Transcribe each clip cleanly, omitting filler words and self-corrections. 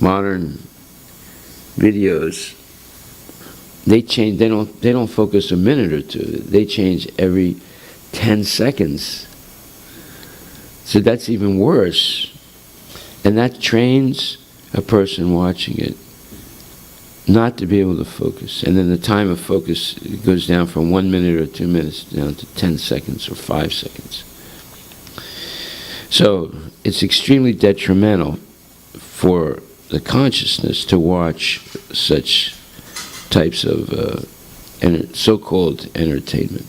modern videos, they change. They don't focus a minute or two. They change every 10 seconds. So that's even worse. And that trains a person watching it not to be able to focus. And then the time of focus goes down from 1 minute or 2 minutes down to 10 seconds or 5 seconds. So it's extremely detrimental for the consciousness to watch such types of so-called entertainment.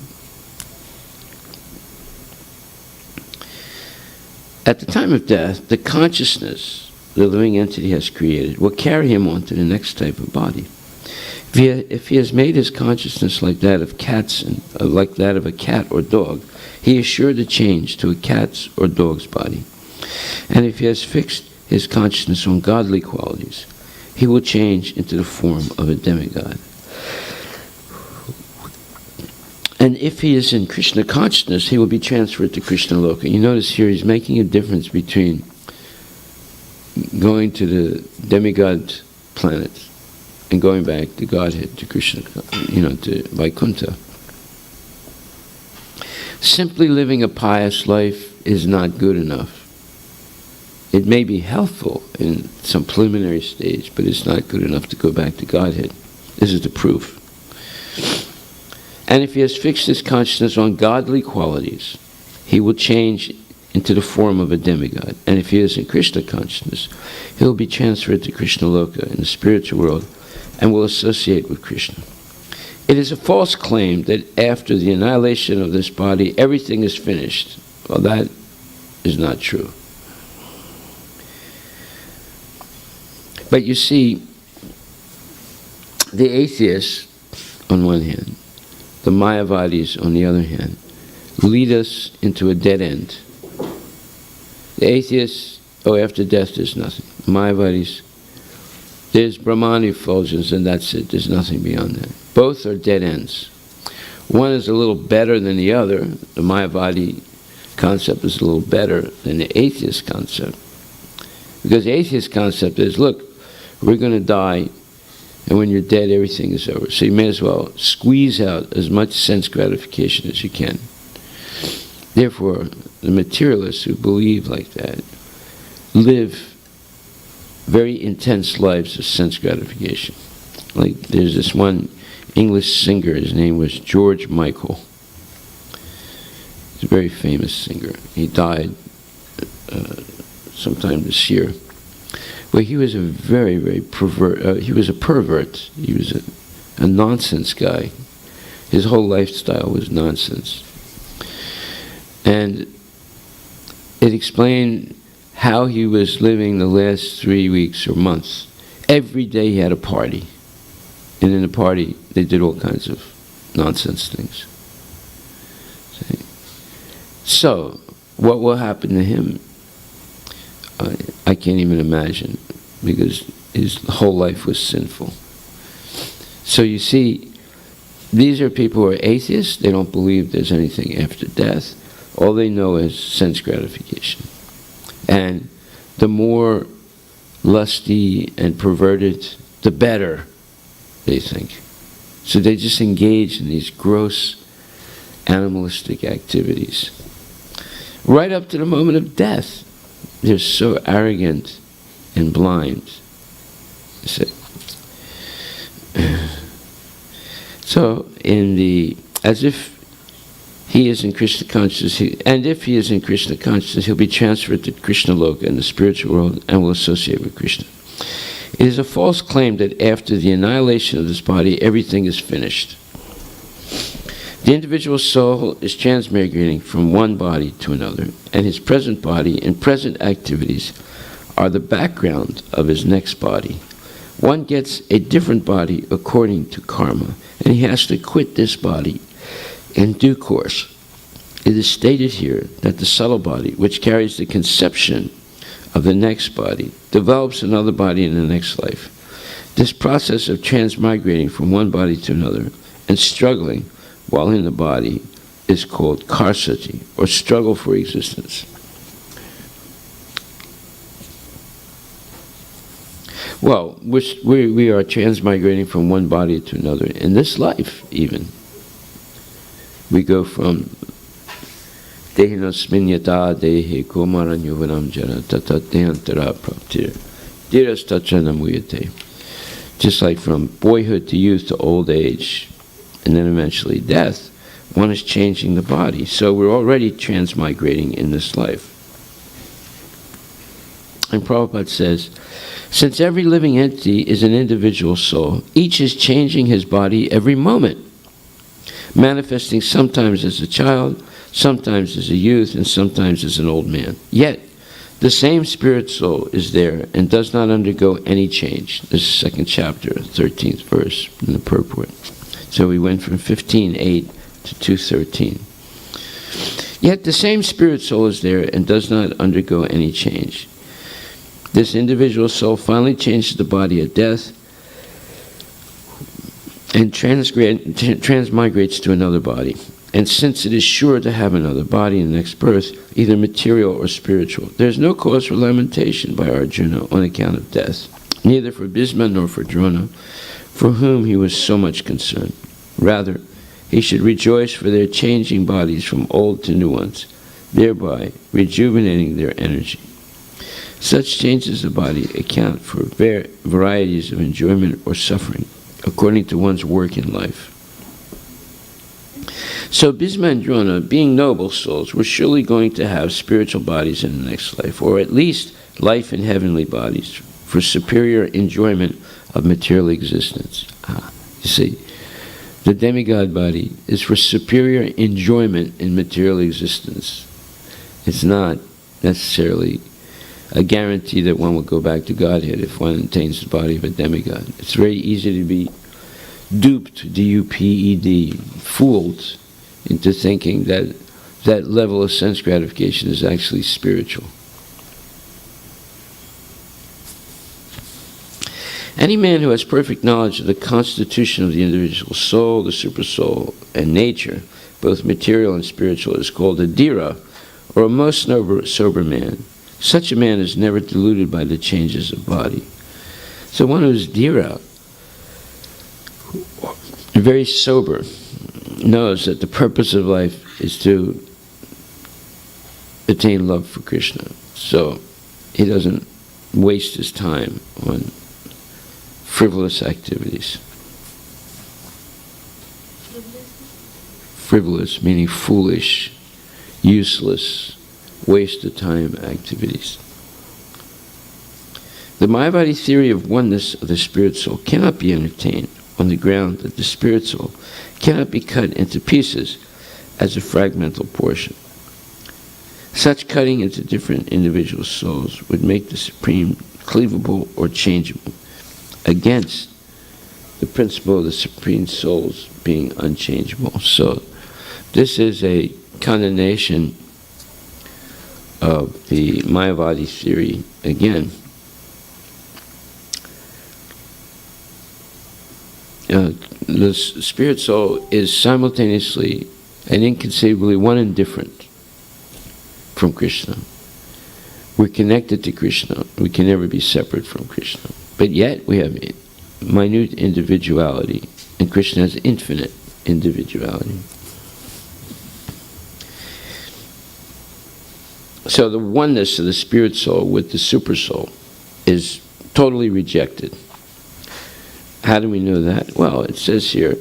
At the time of death, the consciousness the living entity has created will carry him on to the next type of body. If he has made his consciousness like that of cats and like that of a cat or dog, he is sure to change to a cat's or dog's body. And if he has fixed his consciousness on godly qualities, he will change into the form of a demigod. And if he is in Krishna consciousness, he will be transferred to Krishna Loka. You notice here he's making a difference between going to the demigod planets and going back to Godhead, to Krishna, to Vaikuntha. Simply living a pious life is not good enough. It may be helpful in some preliminary stage, but it's not good enough to go back to Godhead. This is the proof. And if he has fixed his consciousness on godly qualities, he will change into the form of a demigod. And if he is in Krishna consciousness, he will be transferred to Krishna Loka in the spiritual world and will associate with Krishna. It is a false claim that after the annihilation of this body, everything is finished. Well, that is not true. But you see, the atheists, on one hand, the Mayavadis, on the other hand, lead us into a dead end. The atheists, after death there's nothing. The Mayavadis, there's Brahman effulgence and that's it. There's nothing beyond that. Both are dead ends. One is a little better than the other. The Mayavadi concept is a little better than the atheist concept. Because the atheist concept is, look, we're going to die, and when you're dead, everything is over. So you may as well squeeze out as much sense gratification as you can. Therefore, the materialists who believe like that live very intense lives of sense gratification. Like there's this one English singer, his name was George Michael. He's a very famous singer. He died sometime this year. Well, he was a very, very he was a pervert. He was a nonsense guy. His whole lifestyle was nonsense. And it explained how he was living the last 3 weeks or months. Every day he had a party. And in the party, they did all kinds of nonsense things. So, what will happen to him? I can't even imagine, because his whole life was sinful. So you see, these are people who are atheists. They don't believe there's anything after death. All they know is sense gratification. And the more lusty and perverted, the better, they think. So they just engage in these gross animalistic activities. Right up to the moment of death. They're so arrogant and blind. So, as if he is in Krishna consciousness, and if he is in Krishna consciousness, he'll be transferred to Krishna Loka in the spiritual world and will associate with Krishna. It is a false claim that after the annihilation of this body, everything is finished. The individual soul is transmigrating from one body to another, and his present body and present activities are the background of his next body. One gets a different body according to karma, and he has to quit this body in due course. It is stated here that the subtle body, which carries the conception of the next body, develops another body in the next life. This process of transmigrating from one body to another and struggling while in the body is called karsati, or struggle for existence. Well, we are transmigrating from one body to another. In this life, even. We go from Dehinosminyata Dehi Kumaran Yuvanam Jana Tata Dehantara Praptir Diras Tachanamuyate. Just like from boyhood to youth to old age, and then eventually death, one is changing the body. So we're already transmigrating in this life. And Prabhupada says, since every living entity is an individual soul, each is changing his body every moment, manifesting sometimes as a child, sometimes as a youth, and sometimes as an old man. Yet, the same spirit soul is there and does not undergo any change. This is second chapter, 13th verse in the purport. So we went from 15.8 to 2.13. Yet the same spirit soul is there and does not undergo any change. This individual soul finally changes the body at death and transmigrates to another body. And since it is sure to have another body in the next birth, either material or spiritual, there is no cause for lamentation by Arjuna on account of death, neither for Bhisma nor for Drona, for whom he was so much concerned. Rather, he should rejoice for their changing bodies from old to new ones, thereby rejuvenating their energy. Such changes of body account for varieties of enjoyment or suffering, according to one's work in life. So Bhisma and Drona, being noble souls, were surely going to have spiritual bodies in the next life, or at least life in heavenly bodies, for superior enjoyment of material existence. You see, the demigod body is for superior enjoyment in material existence. It's not necessarily a guarantee that one will go back to Godhead if one attains the body of a demigod. It's very easy to be duped, D-U-P-E-D, fooled into thinking that that level of sense gratification is actually spiritual. Any man who has perfect knowledge of the constitution of the individual soul, the supersoul, and nature, both material and spiritual, is called a dhira, or a most sober man. Such a man is never deluded by the changes of body. So one who is dhira, very sober, knows that the purpose of life is to attain love for Krishna. So he doesn't waste his time on frivolous activities. Frivolous meaning foolish, useless, waste of time activities. The Mayavadi theory of oneness of the spirit soul cannot be entertained on the ground that the spirit soul cannot be cut into pieces as a fragmental portion. Such cutting into different individual souls would make the Supreme cleavable or changeable, against the principle of the Supreme Souls being unchangeable. So this is a condemnation of the Mayavadi theory again. The spirit soul is simultaneously and inconceivably one and different from Krishna. We're connected to Krishna. We can never be separate from Krishna. But yet we have minute individuality, and Krishna has infinite individuality. So the oneness of the spirit soul with the super soul is totally rejected. How do we know that? Well, it says here,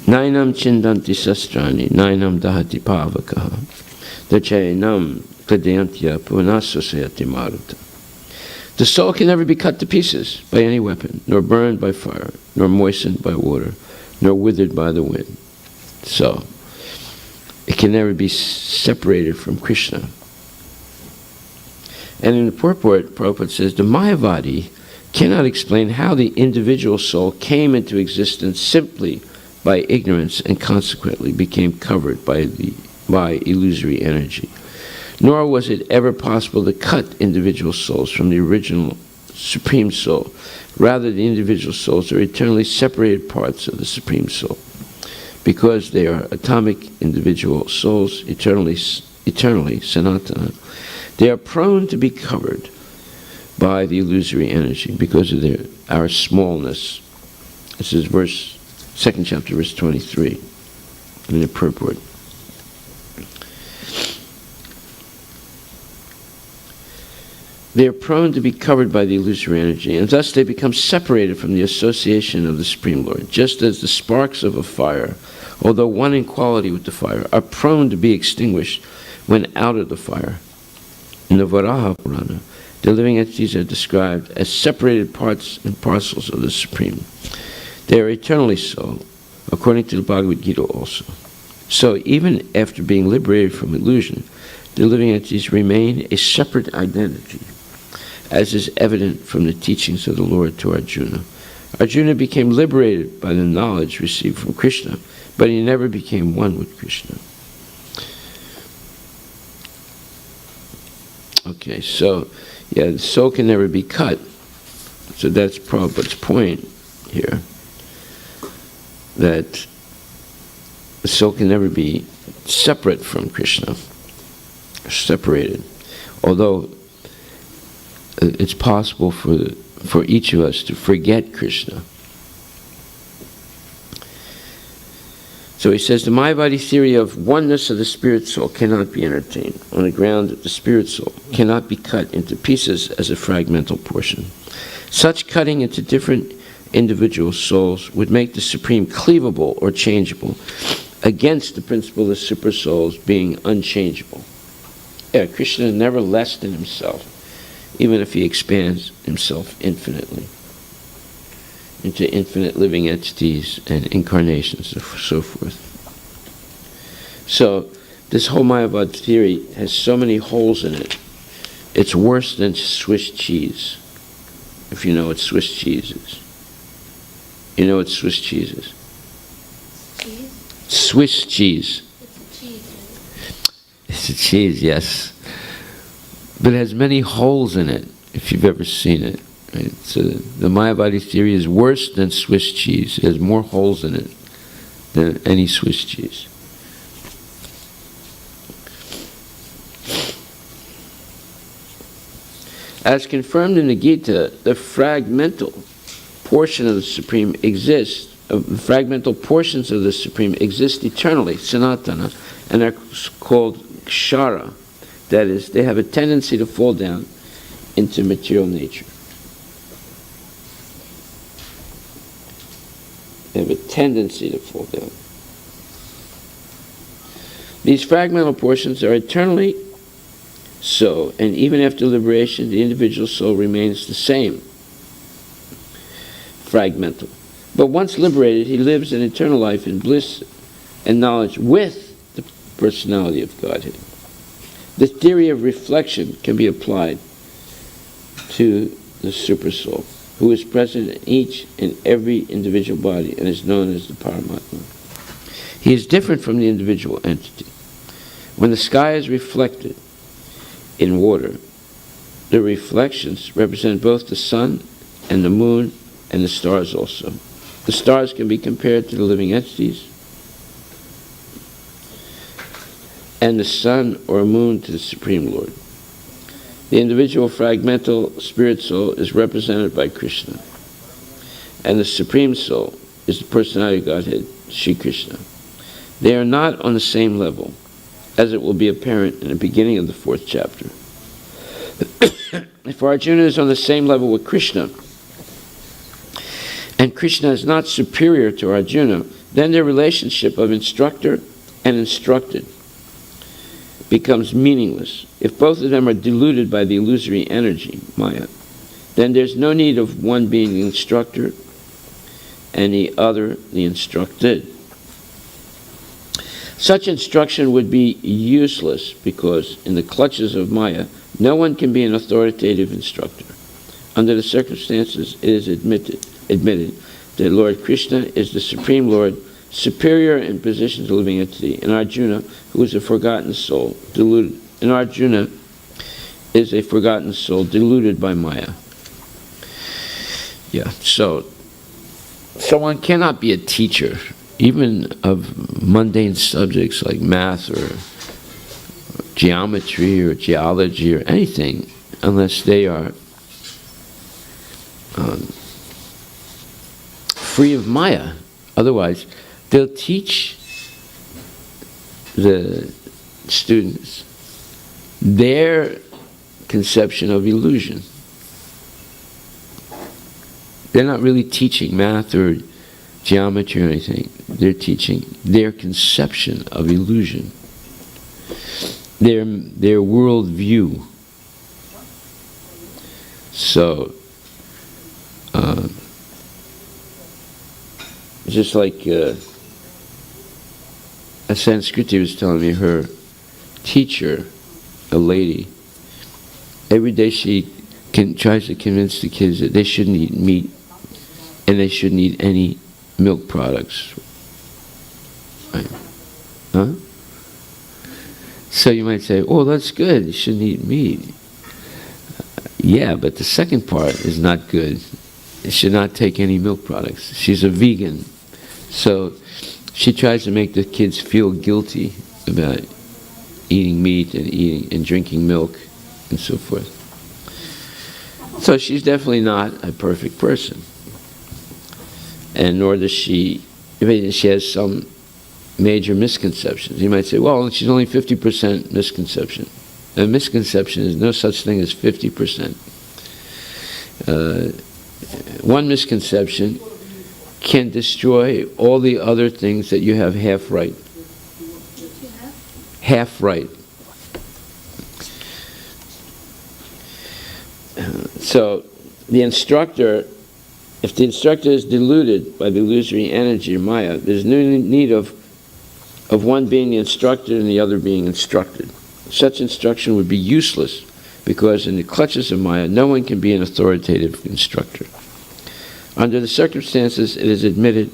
Nainam chindanti sastrani, nainam dahati pavakaha, dachayanam kadayantya punasasayati maruta. The soul can never be cut to pieces by any weapon, nor burned by fire, nor moistened by water, nor withered by the wind. So, it can never be separated from Krishna. And in the purport, Prabhupada says, the Mayavadi cannot explain how the individual soul came into existence simply by ignorance and consequently became covered by illusory energy. Nor was it ever possible to cut individual souls from the original Supreme Soul. Rather, the individual souls are eternally separated parts of the Supreme Soul. Because they are atomic individual souls, eternally sanatana, they are prone to be covered by the illusory energy because of our smallness. This is second chapter, verse 23, in the purport. They are prone to be covered by the illusory energy, and thus they become separated from the association of the Supreme Lord, just as the sparks of a fire, although one in quality with the fire, are prone to be extinguished when out of the fire. In the Varaha Purana, the living entities are described as separated parts and parcels of the Supreme. They are eternally so, according to the Bhagavad Gita also. So even after being liberated from illusion, the living entities remain a separate identity, as is evident from the teachings of the Lord to Arjuna. Arjuna became liberated by the knowledge received from Krishna, but he never became one with Krishna. Okay, so, the soul can never be cut. So that's Prabhupada's point here, that the soul can never be separate from Krishna, separated. Although it's possible for each of us to forget Krishna. So he says, the Mayavadi theory of oneness of the spirit soul cannot be entertained on the ground that the spirit soul cannot be cut into pieces as a fragmental portion. Such cutting into different individual souls would make the Supreme cleavable or changeable against the principle of super souls being unchangeable. Krishna is never less than himself, even if he expands himself infinitely into infinite living entities and incarnations and so forth. So this whole Mayavad theory has so many holes in it. It's worse than Swiss cheese, if you know what Swiss cheese is. You know what Swiss cheese is? Cheese? Swiss cheese. It's a cheese, right? It's a cheese, yes. But it has many holes in it, if you've ever seen it. Right? So the Mayavadi theory is worse than Swiss cheese. It has more holes in it than any Swiss cheese. As confirmed in the Gita, the fragmental portion of the Supreme exists. The fragmental portions of the Supreme exist eternally, sanatana, and are called kshara. That is, they have a tendency to fall down into material nature. They have a tendency to fall down. These fragmental portions are eternally so, and even after liberation, the individual soul remains the same, fragmental. But once liberated, he lives an eternal life in bliss and knowledge with the personality of Godhead. The theory of reflection can be applied to the super soul, who is present in each and every individual body and is known as the Paramatma. He is different from the individual entity. When the sky is reflected in water, the reflections represent both the sun and the moon and the stars also. The stars can be compared to the living entities, and the sun or moon to the Supreme Lord. The individual fragmental spirit soul is represented by Krishna, and the Supreme Soul is the personality of Godhead, Shri Krishna. They are not on the same level, as it will be apparent in the beginning of the 4th chapter. If Arjuna is on the same level with Krishna, and Krishna is not superior to Arjuna, then their relationship of instructor and instructed becomes meaningless. If both of them are deluded by the illusory energy, Maya, then there's no need of one being the instructor and the other the instructed. Such instruction would be useless because in the clutches of Maya, no one can be an authoritative instructor. Under the circumstances, it is admitted that Lord Krishna is the Supreme Lord, superior in position to living entity, and Arjuna, who is a forgotten soul, deluded and Arjuna is a forgotten soul deluded by Maya. Yeah, so one cannot be a teacher, even of mundane subjects like math or geometry or geology or anything, unless they are free of Maya. Otherwise, they'll teach the students their conception of illusion. They're not really teaching math or geometry or anything. They're teaching their conception of illusion, their world view. So, just like a Sanskriti was telling me, her teacher, a lady, every day she tries to convince the kids that they shouldn't eat meat and they shouldn't eat any milk products. Right? Huh? So you might say, oh, that's good, you shouldn't eat meat. Yeah, but the second part is not good. You should not take any milk products. She's a vegan. So she tries to make the kids feel guilty about eating meat and drinking milk and so forth. So she's definitely not a perfect person. And nor does she, I mean, she has some major misconceptions. You might say, well, she's only 50% misconception. A misconception is no such thing as 50%. One misconception can destroy all the other things that you have half right. Half right. So the instructor, if the instructor is deluded by the illusory energy of Maya, there's no need of one being the instructor and the other being instructed. Such instruction would be useless, because in the clutches of Maya, no one can be an authoritative instructor. Under the circumstances, it is admitted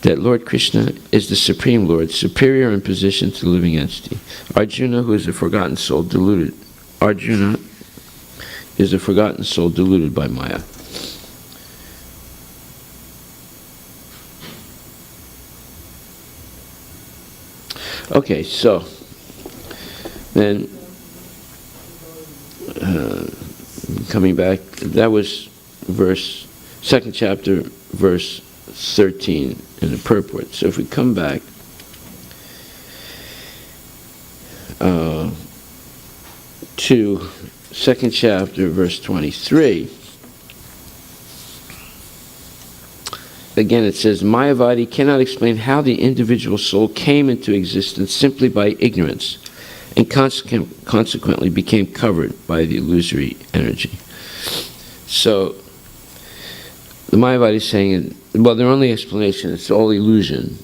that Lord Krishna is the Supreme Lord, superior in position to the living entity. Arjuna, who is a forgotten soul, deluded. Arjuna is a forgotten soul deluded by Maya. Okay, so then coming back, that was second chapter, verse 13 in the purport. So if we come back to second chapter, verse 23, again it says, Mayavadi cannot explain how the individual soul came into existence simply by ignorance, and consequently became covered by the illusory energy. So the Mayavadi is saying, well, their only explanation is all illusion.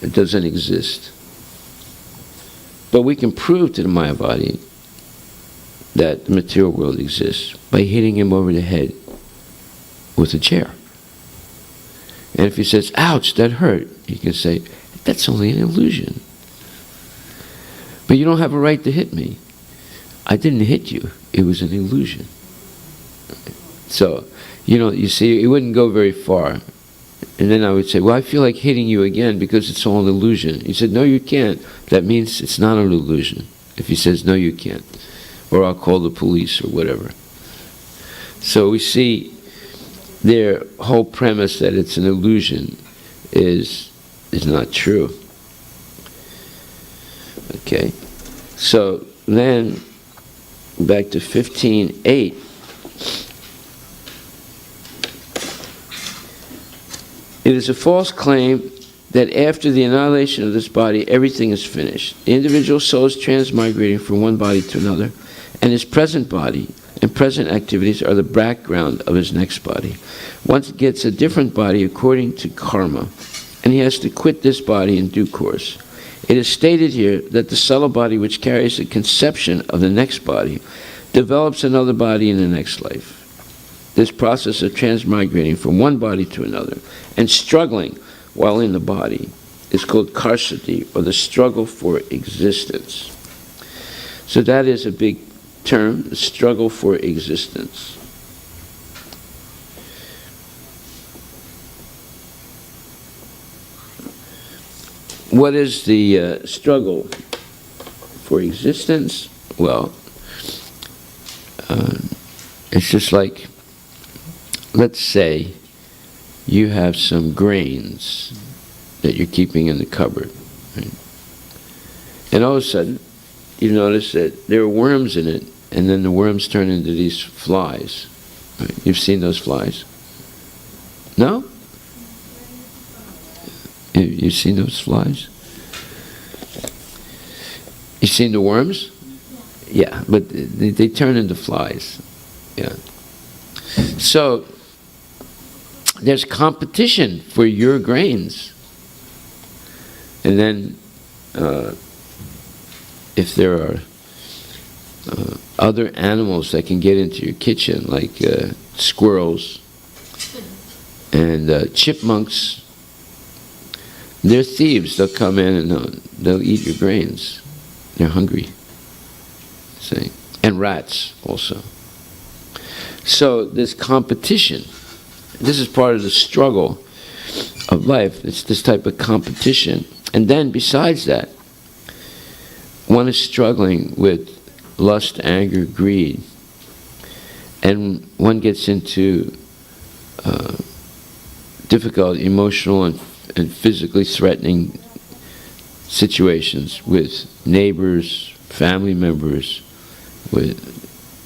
It doesn't exist. But we can prove to the Mayavadi that the material world exists by hitting him over the head with a chair. And if he says, ouch, that hurt, you can say, that's only an illusion. But you don't have a right to hit me. I didn't hit you. It was an illusion. So, you see, it wouldn't go very far. And then I would say, well, I feel like hitting you again because it's all an illusion. He said, no, you can't. That means it's not an illusion. If he says, no, you can't. Or I'll call the police or whatever. So we see their whole premise that it's an illusion is not true. Okay. So then, back to 15:8. It is a false claim that after the annihilation of this body, everything is finished. The individual soul is transmigrating from one body to another, and his present body and present activities are the background of his next body. Once gets a different body according to karma, and he has to quit this body in due course. It is stated here that the subtle body which carries the conception of the next body develops another body in the next life. This process of transmigrating from one body to another and struggling while in the body is called karsati, or the struggle for existence. So that is a big term, the struggle for existence. What is the struggle for existence? Well, it's just like, let's say you have some grains that you're keeping in the cupboard, right? And all of a sudden, you notice that there are worms in it, and then the worms turn into these flies. Right? You've seen those flies? No? You've seen those flies? You've seen the worms? Yeah, but they turn into flies. Yeah. So, there's competition for your grains. And then, if there are other animals that can get into your kitchen, like squirrels and chipmunks, they're thieves. They'll come in and they'll eat your grains. They're hungry. See? And rats also. So there's competition. This is part of the struggle of life. It's this type of competition. And then besides that, one is struggling with lust, anger, greed. And one gets into difficult emotional and physically threatening situations with neighbors, family members, with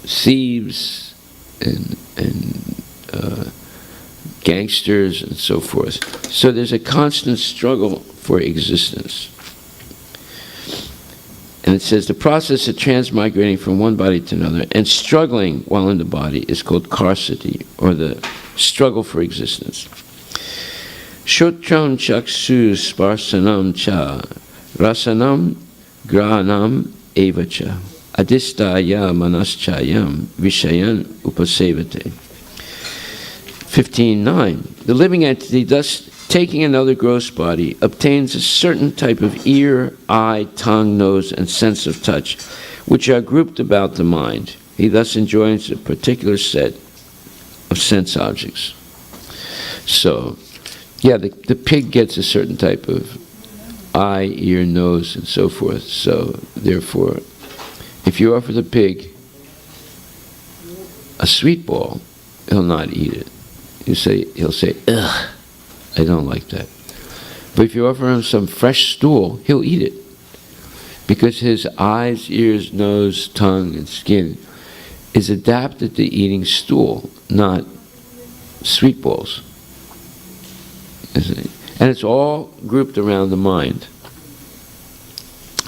thieves and gangsters and so forth. So there's a constant struggle for existence. And it says the process of transmigrating from one body to another and struggling while in the body is called karsati, or the struggle for existence. Shotram chaksu sparsanam cha rasanam grahanam evacha adistaya manaschayam vishayan upasevate. 15.9. The living entity, thus taking another gross body, obtains a certain type of ear, eye, tongue, nose, and sense of touch, which are grouped about the mind. He thus enjoys a particular set of sense objects. So, yeah, the pig gets a certain type of eye, ear, nose, and so forth. So, therefore, if you offer the pig a sweet ball, he'll not eat it. He'll say, ugh, I don't like that. But if you offer him some fresh stool, he'll eat it. Because his eyes, ears, nose, tongue, and skin is adapted to eating stool, not sweet balls. And it's all grouped around the mind.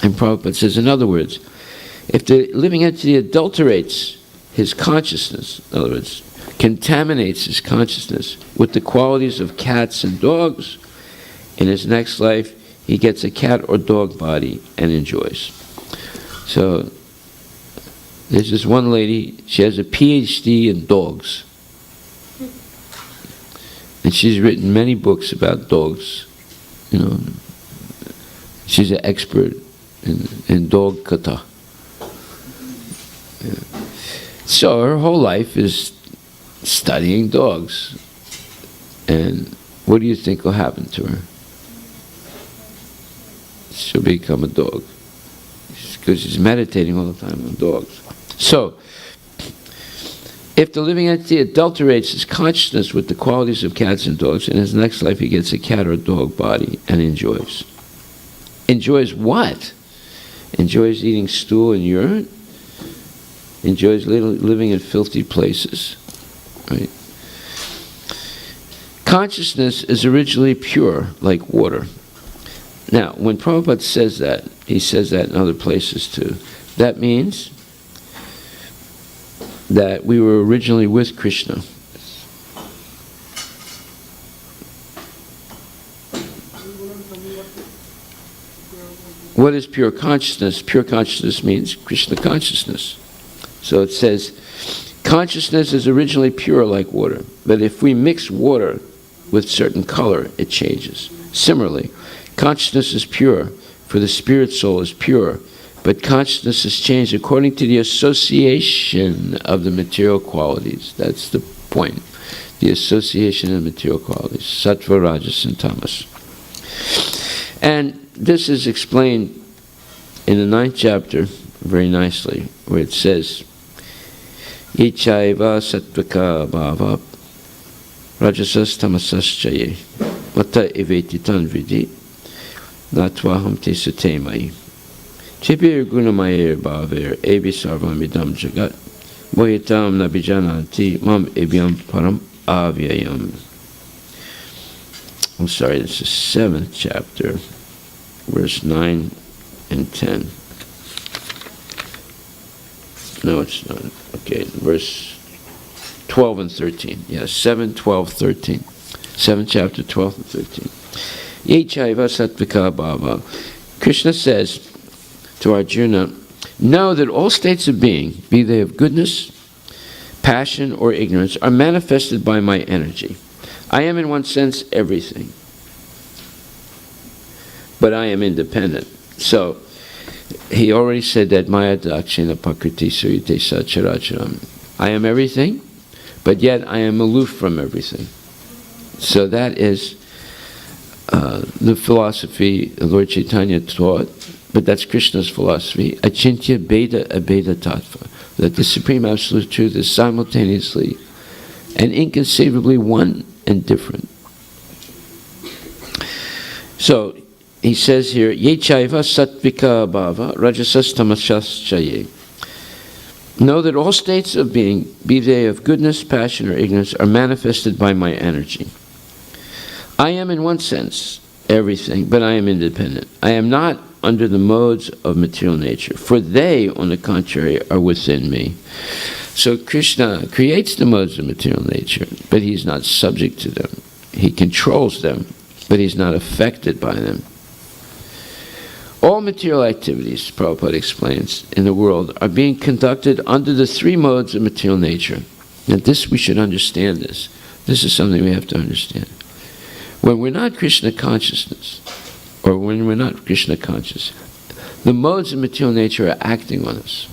And Prabhupada says, in other words, if the living entity adulterates his consciousness, in other words, contaminates his consciousness with the qualities of cats and dogs, in his next life he gets a cat or dog body and enjoys. So there's this one lady, she has a PhD in dogs. And she's written many books about dogs. You know, she's an expert in dog kata. Yeah. So her whole life is studying dogs. And what do you think will happen to her? She'll become a dog. Because she's meditating all the time on dogs. So, if the living entity adulterates his consciousness with the qualities of cats and dogs, in his next life he gets a cat or dog body and enjoys. Enjoys what? Enjoys eating stool and urine? Enjoys living in filthy places. Right? Consciousness is originally pure, like water. Now, when Prabhupada says that, he says that in other places too. That means that we were originally with Krishna. What is pure consciousness? Pure consciousness means Krishna consciousness. So it says, consciousness is originally pure like water, but if we mix water with certain color, it changes. Similarly, consciousness is pure, for the spirit soul is pure, but consciousness is changed according to the association of the material qualities. That's the point. The association of material qualities. Sattva, Rajas, and Tamas. And this is explained in the 9th chapter very nicely, where it says, Ichaiva sattvika bhava rajasas tamasaschaye mata evetitan vidi natvaham te satemai chibir gunamayer bhaver evi sarvamidam jagat mohitam nabijananti mam ebyam param avyayam. I'm sorry, this is 7th chapter, verse 9 and 10. No, it's not. Okay, verse 12 and 13. Yes, 7, 12, 13. 7th chapter, 12 and 13. Yechaiva sattvika bhava. Krishna says to Arjuna, know that all states of being, be they of goodness, passion, or ignorance, are manifested by my energy. I am in one sense everything, but I am independent. So, he already said that Maya dakshina pakriti surite sacharacharam. I am everything, but yet I am aloof from everything. So that is the philosophy Lord Chaitanya taught, but that's Krishna's philosophy. Achintya Beda Abeda Tattva. That the Supreme Absolute Truth is simultaneously and inconceivably one and different. So, he says here, Yechaiva sattvika bhava rajasas tamasas chaye. Know that all states of being, be they of goodness, passion, or ignorance, are manifested by my energy. I am in one sense everything, but I am independent. I am not under the modes of material nature, for they, on the contrary, are within me. So Krishna creates the modes of material nature, but he's not subject to them. He controls them, but he's not affected by them. All material activities, Prabhupada explains, in the world are being conducted under the 3 modes of material nature. Now this, we should understand this. This is something we have to understand. When we're not Krishna consciousness, or when we're not Krishna conscious, the modes of material nature are acting on us.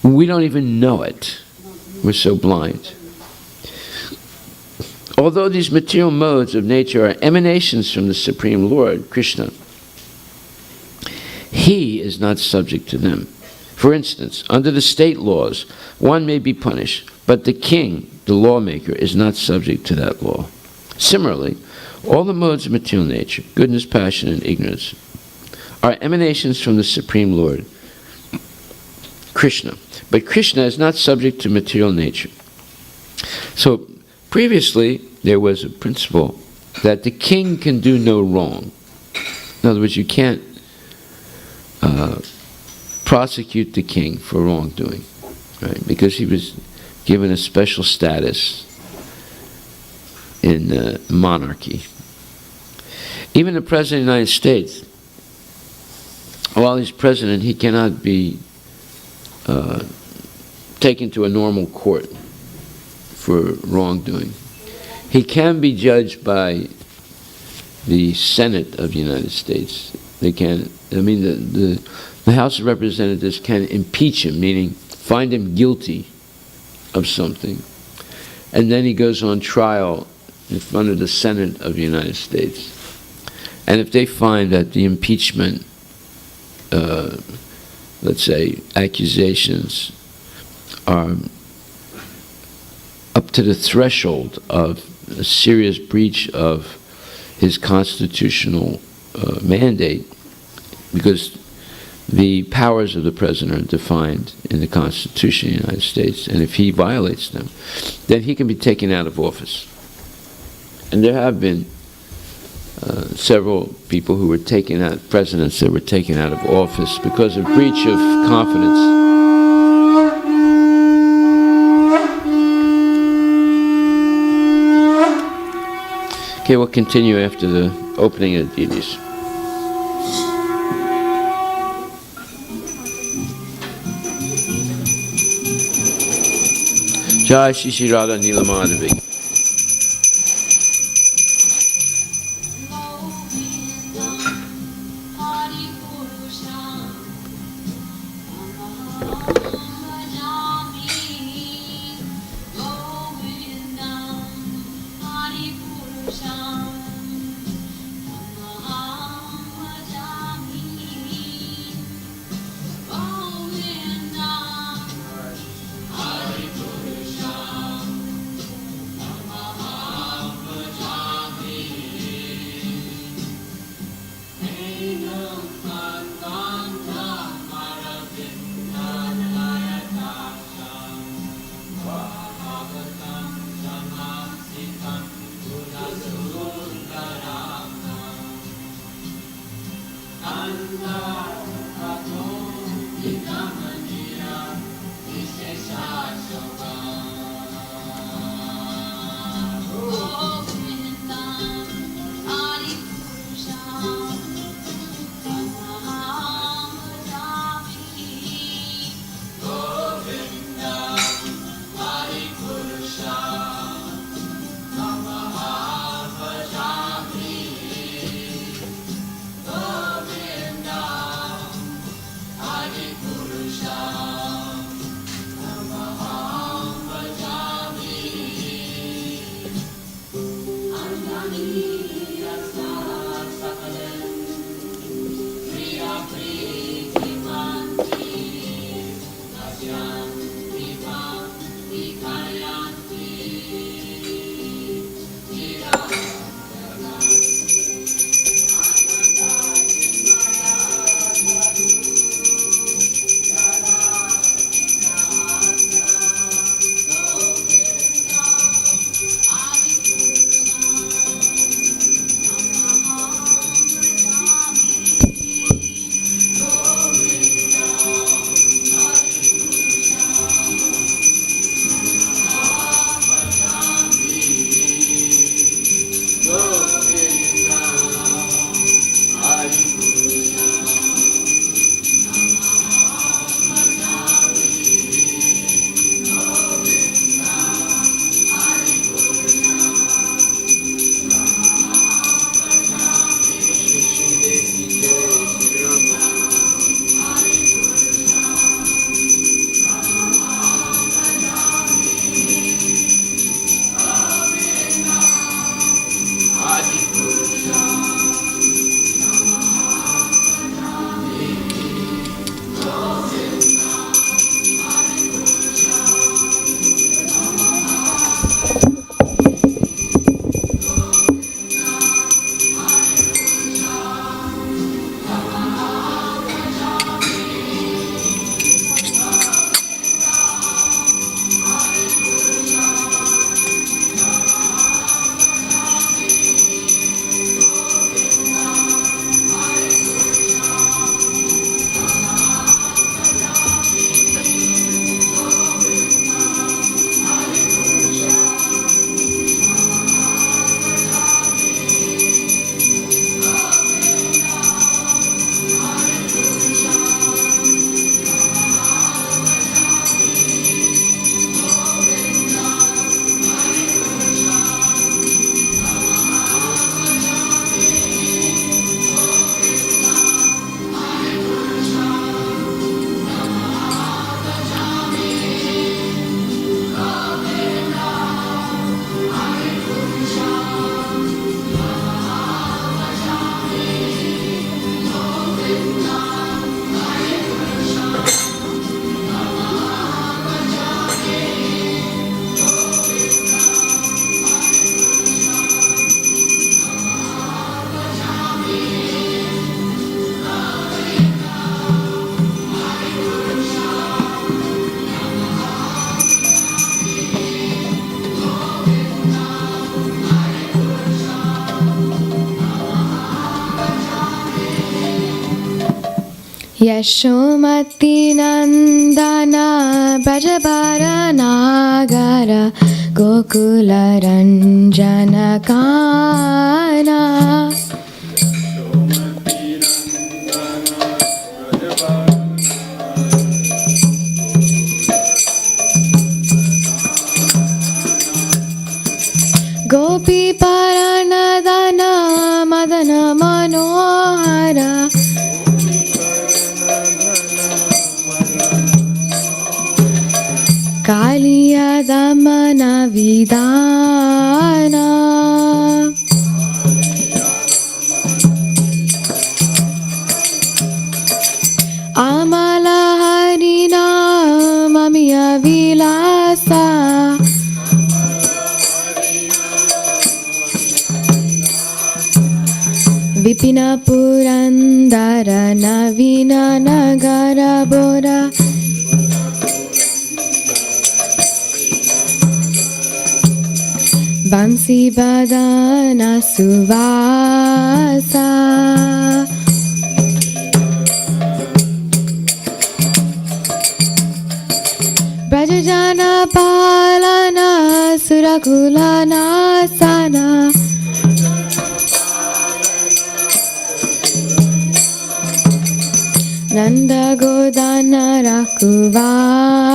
We don't even know it. We're so blind. Although these material modes of nature are emanations from the Supreme Lord, Krishna, he is not subject to them. For instance, under the state laws, one may be punished, but the king, the lawmaker, is not subject to that law. Similarly, all the modes of material nature, goodness, passion, and ignorance, are emanations from the Supreme Lord, Krishna. But Krishna is not subject to material nature. So, previously, there was a principle that the king can do no wrong. In other words, you can't prosecute the king for wrongdoing, right? Because he was given a special status in monarchy. Even the President of the United States, while he's president, he cannot be taken to a normal court for wrongdoing. He can be judged by the Senate of the United States. They can, the House of Representatives can impeach him, meaning find him guilty of something. And then he goes on trial in front of the Senate of the United States. And if they find that the impeachment, let's say, accusations are up to the threshold of a serious breach of his constitutional mandate, because the powers of the president are defined in the Constitution of the United States, and if he violates them, then he can be taken out of office. And there have been several people who were taken out, presidents that were taken out of office because of breach of confidence. Okay, we'll continue after the opening of the deities. Jai Shri Shri Radha Nila Madhavi. Yashomati Nandana Brajabara Nagara Gokula Ranjana Kana Gopi Paranadana Madana Manohara Kaliya Damana Vidana Amala Harina Mamiya Vilasa Vipina Purandara Navina Nagara Bora Bansi Badana Suvasa Brajajana Palana Surakula Nasana Nanda Godana Rakuvala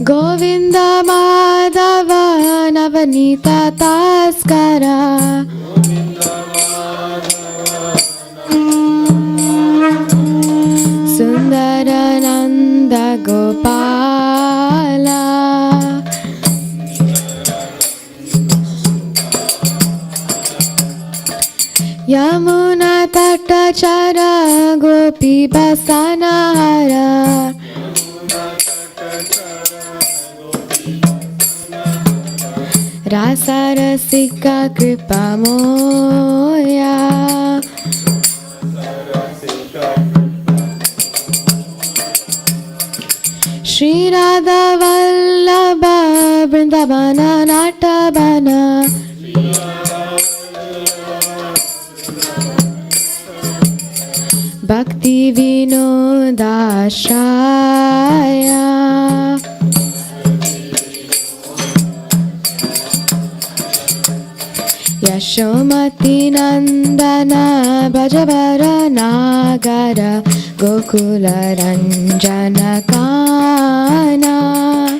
Govinda Madhava Navanita Taskara Sundara Nanda Gopala Yamuna Tattachara Gopi Basanahara Rasa Rasika Kripa Moya Shri Radha Vallabha Vrindavana Natabana Bhakti Vinodashaya Yashomati Nandana Brajabara Nagara Gokula Ranjana Kana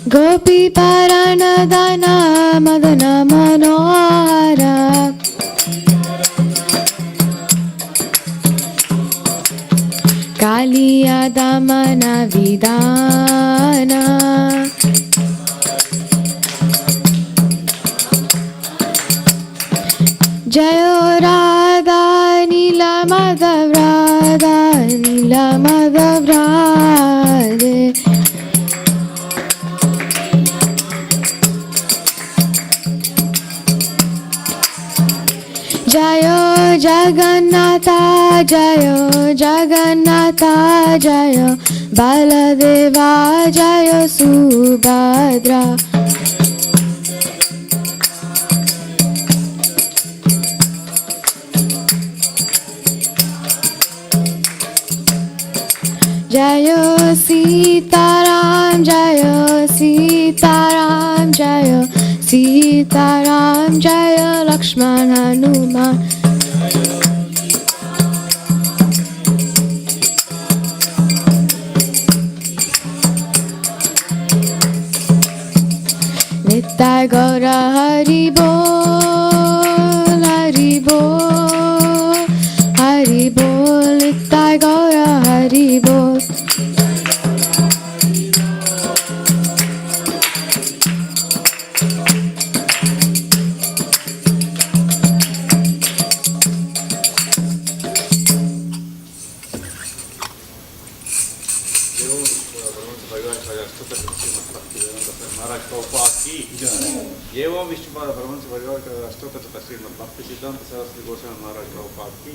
Gopi Paranadana Madana Manohara Kaliya Damana Vidana Jayo Radha Nila Madhav Radha Nila Madhav Radhe Jayo Jagannatha Jayo Jagannatha Jayo Baladeva Jayo Subhadra Jayo Sitaram Jayo Sitaram Jayo Sitaram Jayo Lakshman Hanuman Nittai Gaura Hari Bol Hari Bol Hari Bol Nittai Gaura Hari Bol महाराज प्रभुपाद की एवं विष्णुपाद परमहंस परिवार का अष्टोत्तर श्रीमद् भक्ति सिद्धांत सरस्वती गोस्वामी महाराज प्रभुपाद की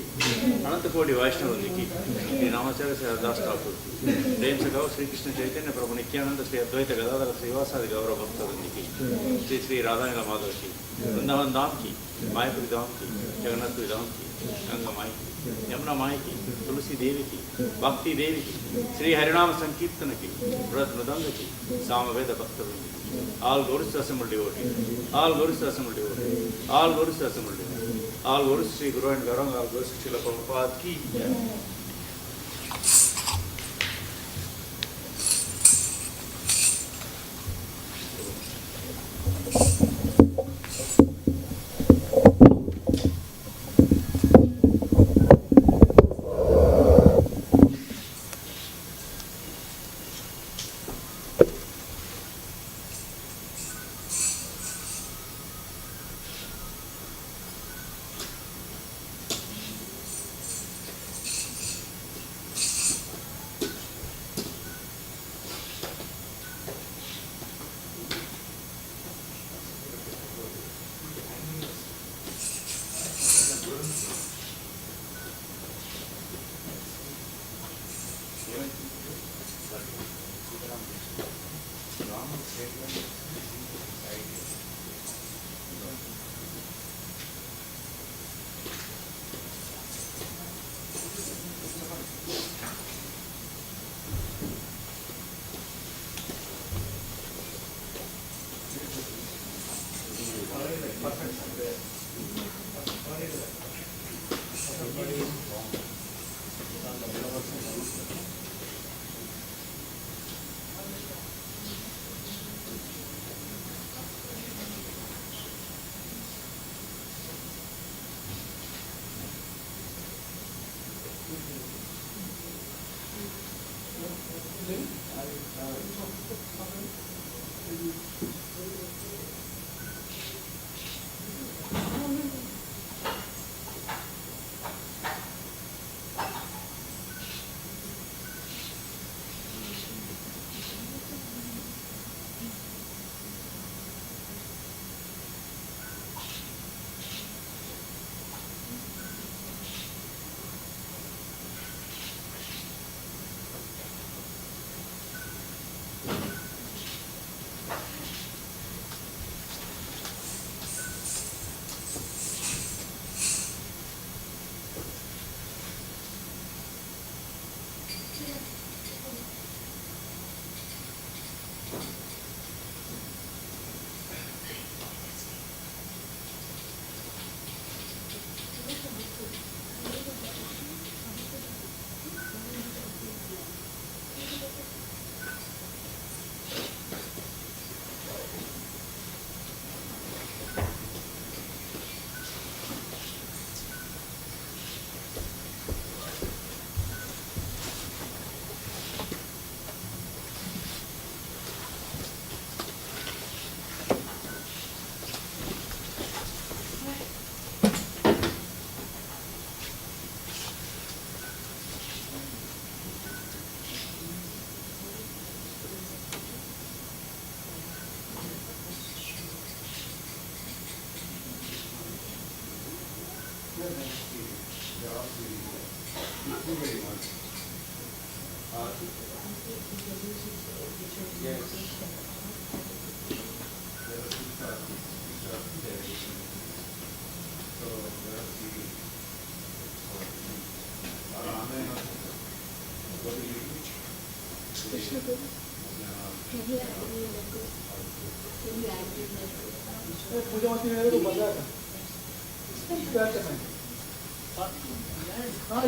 अनंत कोटि वैष्णव की श्री रामाचार्य से अरदास ठाकुर प्रेम से गाओ श्री कृष्ण चैतन्य प्रभु नित्यानंद श्री अद्वैत गदाधर श्रीवासादि गौरव भक्त की श्री श्री राधा माधव की वृंदावन धाम की मायापुरी धाम की जगन्नाथपुरी धाम की गंगा माई की यमुना माई की तुलसी देवी की भक्ति देवी की श्री हरिनाम संकीर्तन की व्रत मृदंग की सामवेद भक्त all Gurus assembled devotees, all Gurus assembled devotees, all Gurus assembled devotees, all Gurus Sri Guru and Garang, all Gurus Srila Prabhupada ki jai.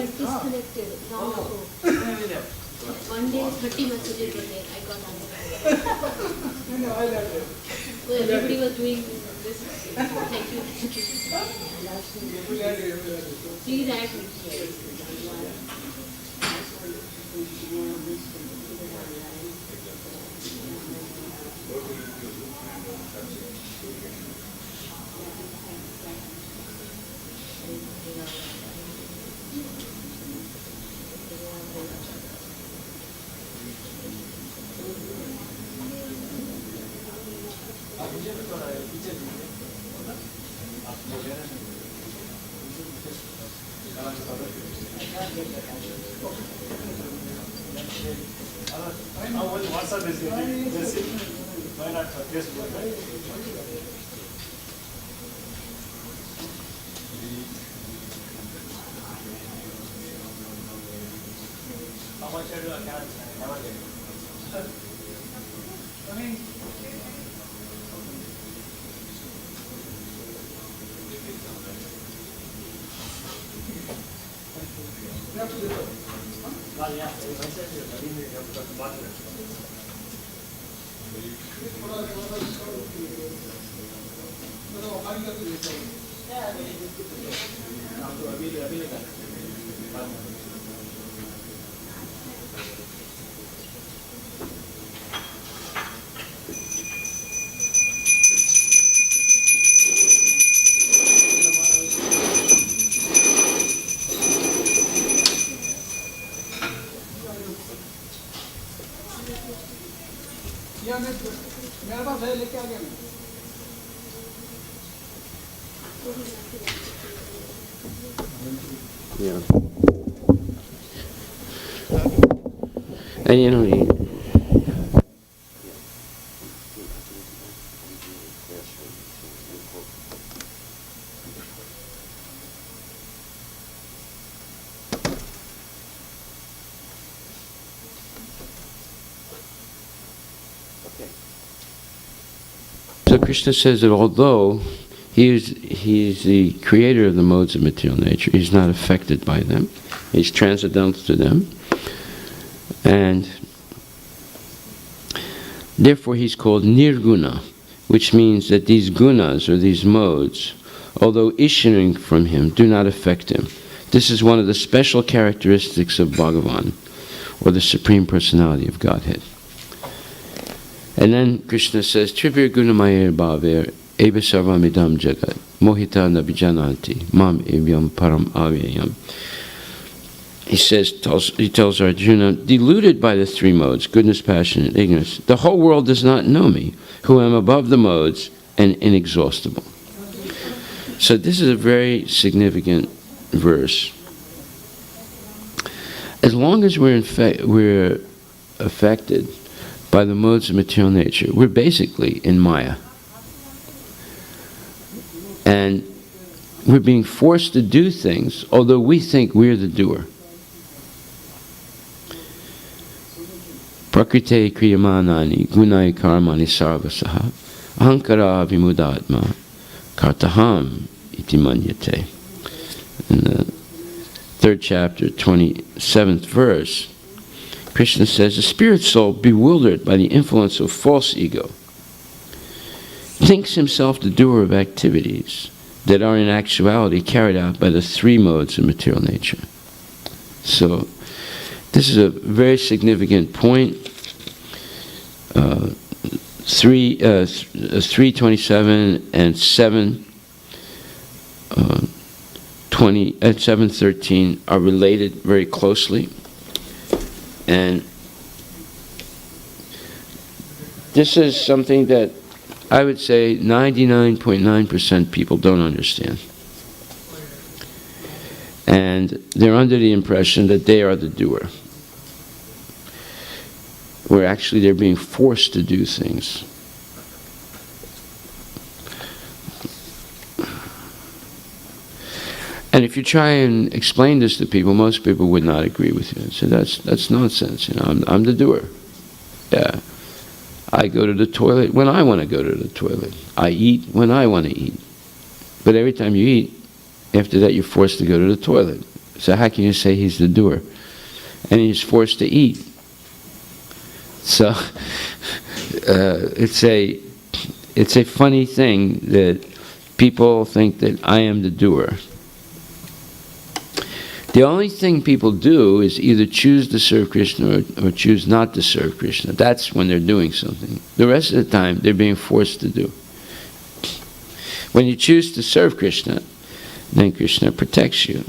It's disconnected long ago. One day 30 messages were there. I got answered. So everybody was doing this. Thank you. Please add me. WhatsApp is getting, that's it. Why not Facebook, right? How much I do, I can't, never get it. I mean, मेरे पास है, लेके आ गया मैं। Yeah. And you know, so Krishna says that although he is the creator of the modes of material nature, he's not affected by them. He's transcendental to them. And therefore he's called nirguna, which means that these gunas, or these modes, although issuing from him, do not affect him. This is one of the special characteristics of Bhagavan, or the Supreme Personality of Godhead. And then Krishna says, Trivir gunamaya bhaver eva sarvamidam jagat mohita nabijananti mam evyam param avyayam. He tells Arjuna, deluded by the three modes, goodness, passion, and ignorance, the whole world does not know me, who am above the modes and inexhaustible. So this is a very significant verse. As long as we're affected by the modes of material nature, we're basically in Maya. And we're being forced to do things, although we think we're the doer. Prakrite kriyamanani gunai karmani sarvasaha ahankara vimudatma kartaham iti manyate. In the 3rd chapter, 27th verse, Krishna says, the spirit soul, bewildered by the influence of false ego, thinks himself the doer of activities that are in actuality carried out by the three modes of material nature. So, this is a very significant point. 3:27 and 7:13 are related very closely, and this is something that I would say 99.9% people don't understand. And they're under the impression that they are the doer, where actually they're being forced to do things. And if you try and explain this to people, most people would not agree with you. So that's nonsense. You know, I'm the doer. Yeah, I go to the toilet when I want to go to the toilet. I eat when I want to eat. But every time you eat, after that you're forced to go to the toilet. So how can you say he's the doer? And he's forced to eat. So it's a funny thing that people think that I am the doer. The only thing people do is either choose to serve Krishna or choose not to serve Krishna. That's when they're doing something. The rest of the time, they're being forced to do. When you choose to serve Krishna, then Krishna protects you,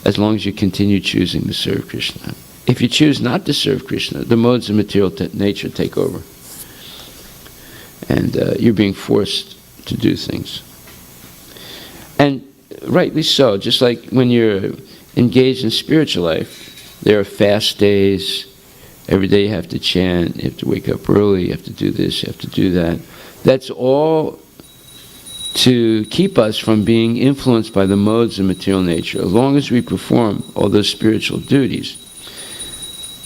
as long as you continue choosing to serve Krishna. If you choose not to serve Krishna, the modes of material nature take over. And you're being forced to do things. And rightly so, just like when you're engaged in spiritual life, there are fast days. Every day you have to chant, you have to wake up early, you have to do this, you have to do that. That's all to keep us from being influenced by the modes of material nature. As long as we perform all those spiritual duties,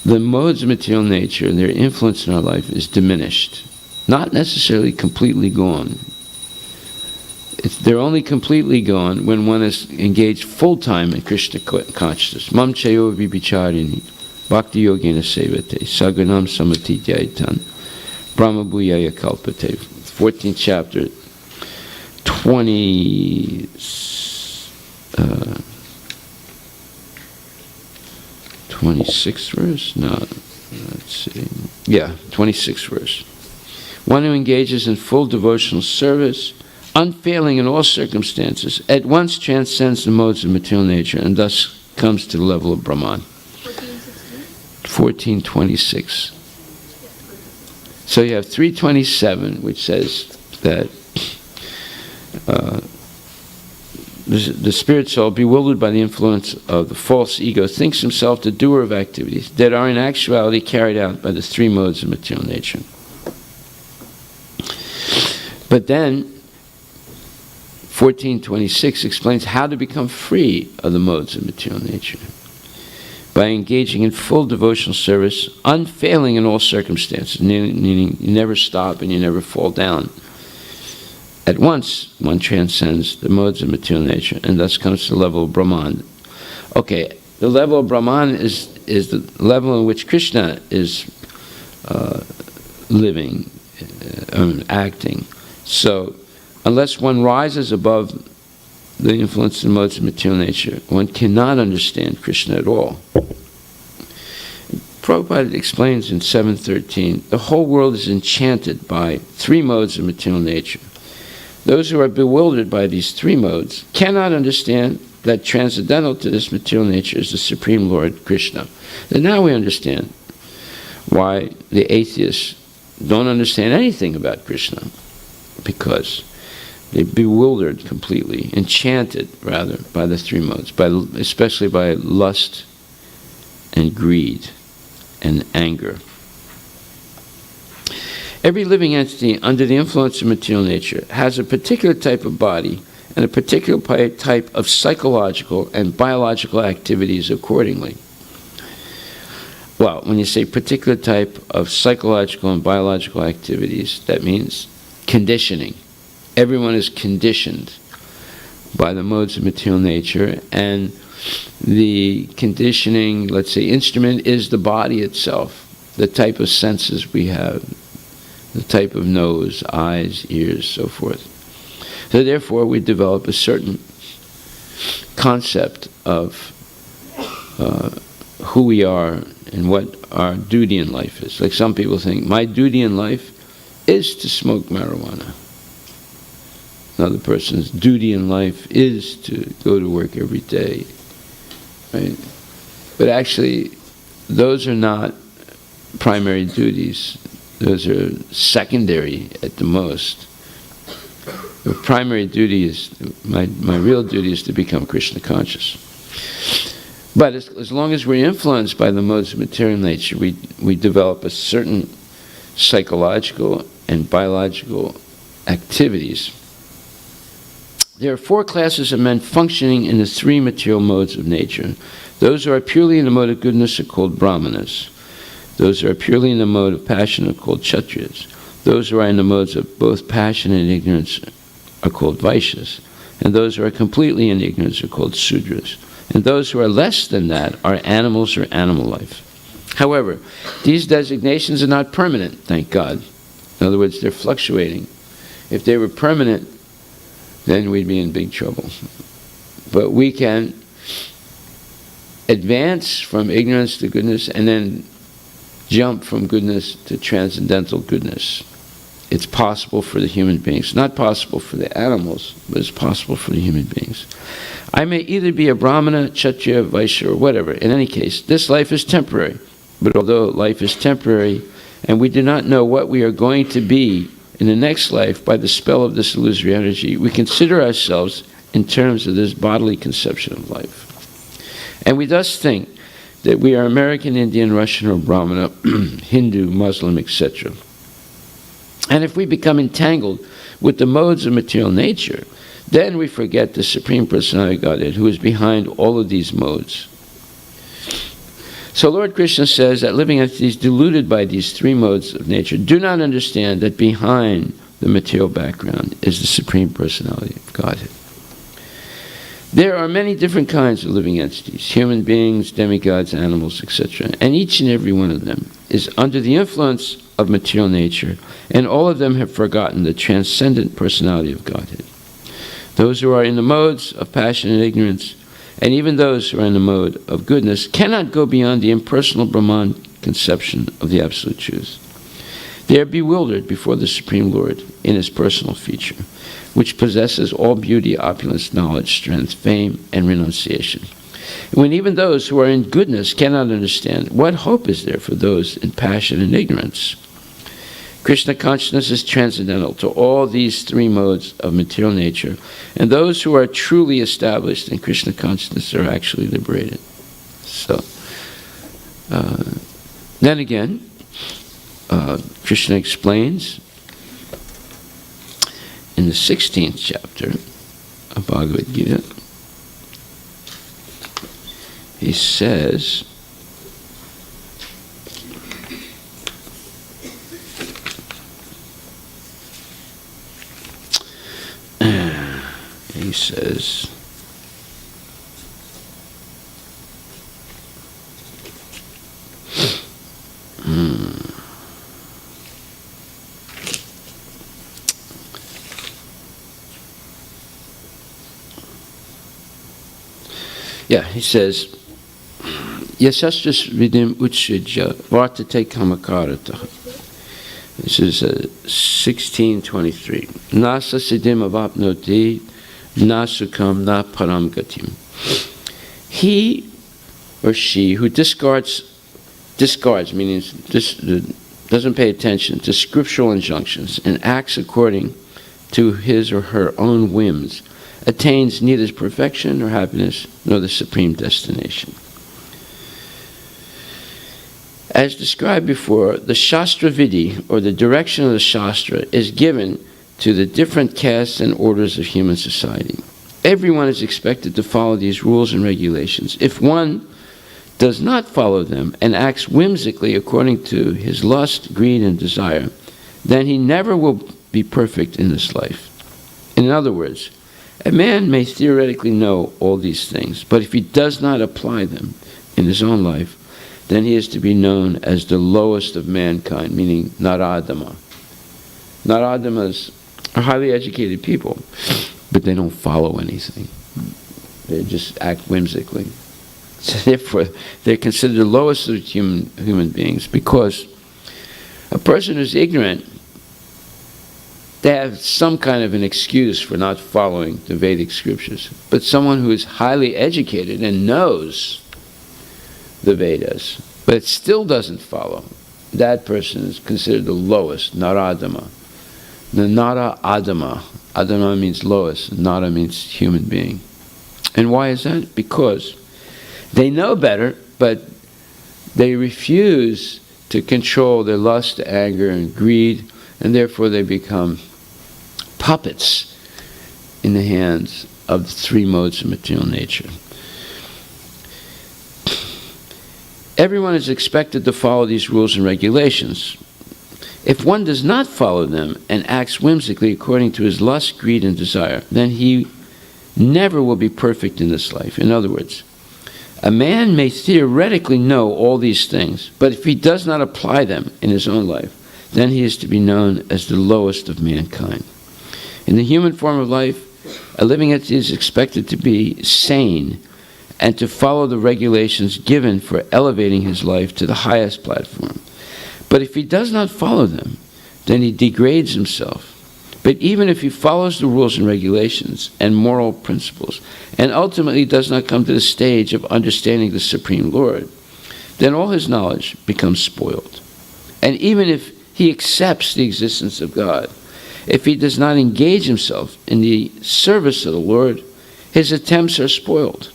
the modes of material nature and their influence in our life is diminished. Not necessarily completely gone. They're only completely gone when one is engaged full-time in Krishna consciousness. Mam chayo vibicharini, bhakti yogena sevate, saganam samatityaitan, brahma bhuyaya kalpate. 14th chapter, 26th verse? No, let's see. Yeah, 26th verse. One who engages in full devotional service, unfailing in all circumstances, at once transcends the modes of material nature and thus comes to the level of Brahman. 1426. So you have 327, which says that the spirit soul, bewildered by the influence of the false ego, thinks himself the doer of activities that are in actuality carried out by the three modes of material nature. But then 1426 explains how to become free of the modes of material nature. By engaging in full devotional service, unfailing in all circumstances, meaning you never stop and you never fall down. At once, one transcends the modes of material nature and thus comes to the level of Brahman. Okay, the level of Brahman is the level in which Krishna is living, acting. So, unless one rises above the influence and modes of material nature, one cannot understand Krishna at all. Prabhupada explains in 713, the whole world is enchanted by three modes of material nature. Those who are bewildered by these three modes cannot understand that transcendental to this material nature is the Supreme Lord Krishna. And now we understand why the atheists don't understand anything about Krishna, because they're bewildered completely, enchanted rather, by the three modes, especially by lust and greed and anger. Every living entity under the influence of material nature has a particular type of body and a particular type of psychological and biological activities accordingly. Well, when you say particular type of psychological and biological activities, that means conditioning. Everyone is conditioned by the modes of material nature, and the conditioning, let's say, instrument is the body itself, the type of senses we have, the type of nose, eyes, ears, so forth. So therefore, we develop a certain concept of who we are and what our duty in life is. Like some people think, my duty in life is to smoke marijuana. Another person's duty in life is to go to work every day, right? But actually, those are not primary duties. Those are secondary at the most. The primary duty is, my real duty is to become Krishna conscious. But as long as we're influenced by the modes of material nature, we develop a certain psychological and biological activities. There are four classes of men functioning in the three material modes of nature. Those who are purely in the mode of goodness are called brahmanas. Those who are purely in the mode of passion are called kshatriyas. Those who are in the modes of both passion and ignorance are called vaishyas. And those who are completely in ignorance are called sudras. And those who are less than that are animals or animal life. However, these designations are not permanent, thank God. In other words, they're fluctuating. If they were permanent, then we'd be in big trouble. But we can advance from ignorance to goodness and then jump from goodness to transcendental goodness. It's possible for the human beings. Not possible for the animals, but it's possible for the human beings. I may either be a brahmana, kshatriya, vaishya, or whatever. In any case, this life is temporary. But although life is temporary, and we do not know what we are going to be in the next life, by the spell of this illusory energy, we consider ourselves in terms of this bodily conception of life. And we thus think that we are American, Indian, Russian, or Brahmana, Hindu, Muslim, etc. And if we become entangled with the modes of material nature, then we forget the Supreme Personality of Godhead, who is behind all of these modes. So Lord Krishna says that living entities deluded by these three modes of nature do not understand that behind the material background is the Supreme Personality of Godhead. There are many different kinds of living entities, human beings, demigods, animals, etc. And each and every one of them is under the influence of material nature, and all of them have forgotten the transcendent personality of Godhead. Those who are in the modes of passion and ignorance, and even those who are in the mode of goodness, cannot go beyond the impersonal Brahman conception of the Absolute Truth. They are bewildered before the Supreme Lord in his personal feature, which possesses all beauty, opulence, knowledge, strength, fame, and renunciation. When even those who are in goodness cannot understand, what hope is there for those in passion and ignorance? Krishna consciousness is transcendental to all these three modes of material nature, and those who are truly established in Krishna consciousness are actually liberated. So, then again, Krishna explains in the 16th chapter of Bhagavad Gita, he says, he says, Yasastras vidim utshidya vartate kamakarata. This is 1623. Nasa siddhim avapnoti nasukam na param gatim. He or she who discards meaning doesn't pay attention to scriptural injunctions and acts according to his or her own whims, attains neither perfection nor happiness nor the supreme destination. As described before, the Shastra Vidhi, or the direction of the Shastra, is given to the different castes and orders of human society. Everyone is expected to follow these rules and regulations. If one does not follow them and acts whimsically according to his lust, greed, and desire, then he never will be perfect in this life. In other words, a man may theoretically know all these things, but if he does not apply them in his own life, then he is to be known as the lowest of mankind, meaning Naradama. Naradamas are highly educated people, but they don't follow anything. They just act whimsically. So therefore, they're considered the lowest of human beings, because a person who's ignorant, they have some kind of an excuse for not following the Vedic scriptures. But someone who is highly educated and knows the Vedas, but still doesn't follow, that person is considered the lowest, Naradama. The Nara Adama. Adama means lowest, Nara means human being. And why is that? Because they know better, but they refuse to control their lust, anger, and greed, and therefore they become puppets in the hands of the three modes of material nature. Everyone is expected to follow these rules and regulations. If one does not follow them and acts whimsically according to his lust, greed, and desire, then he never will be perfect in this life. In other words, a man may theoretically know all these things, but if he does not apply them in his own life, then he is to be known as the lowest of mankind. In the human form of life, a living entity is expected to be sane and to follow the regulations given for elevating his life to the highest platform. But if he does not follow them, then he degrades himself. But even if he follows the rules and regulations and moral principles, and ultimately does not come to the stage of understanding the Supreme Lord, then all his knowledge becomes spoiled. And even if he accepts the existence of God, If he does not engage himself in the service of the Lord, his attempts are spoiled.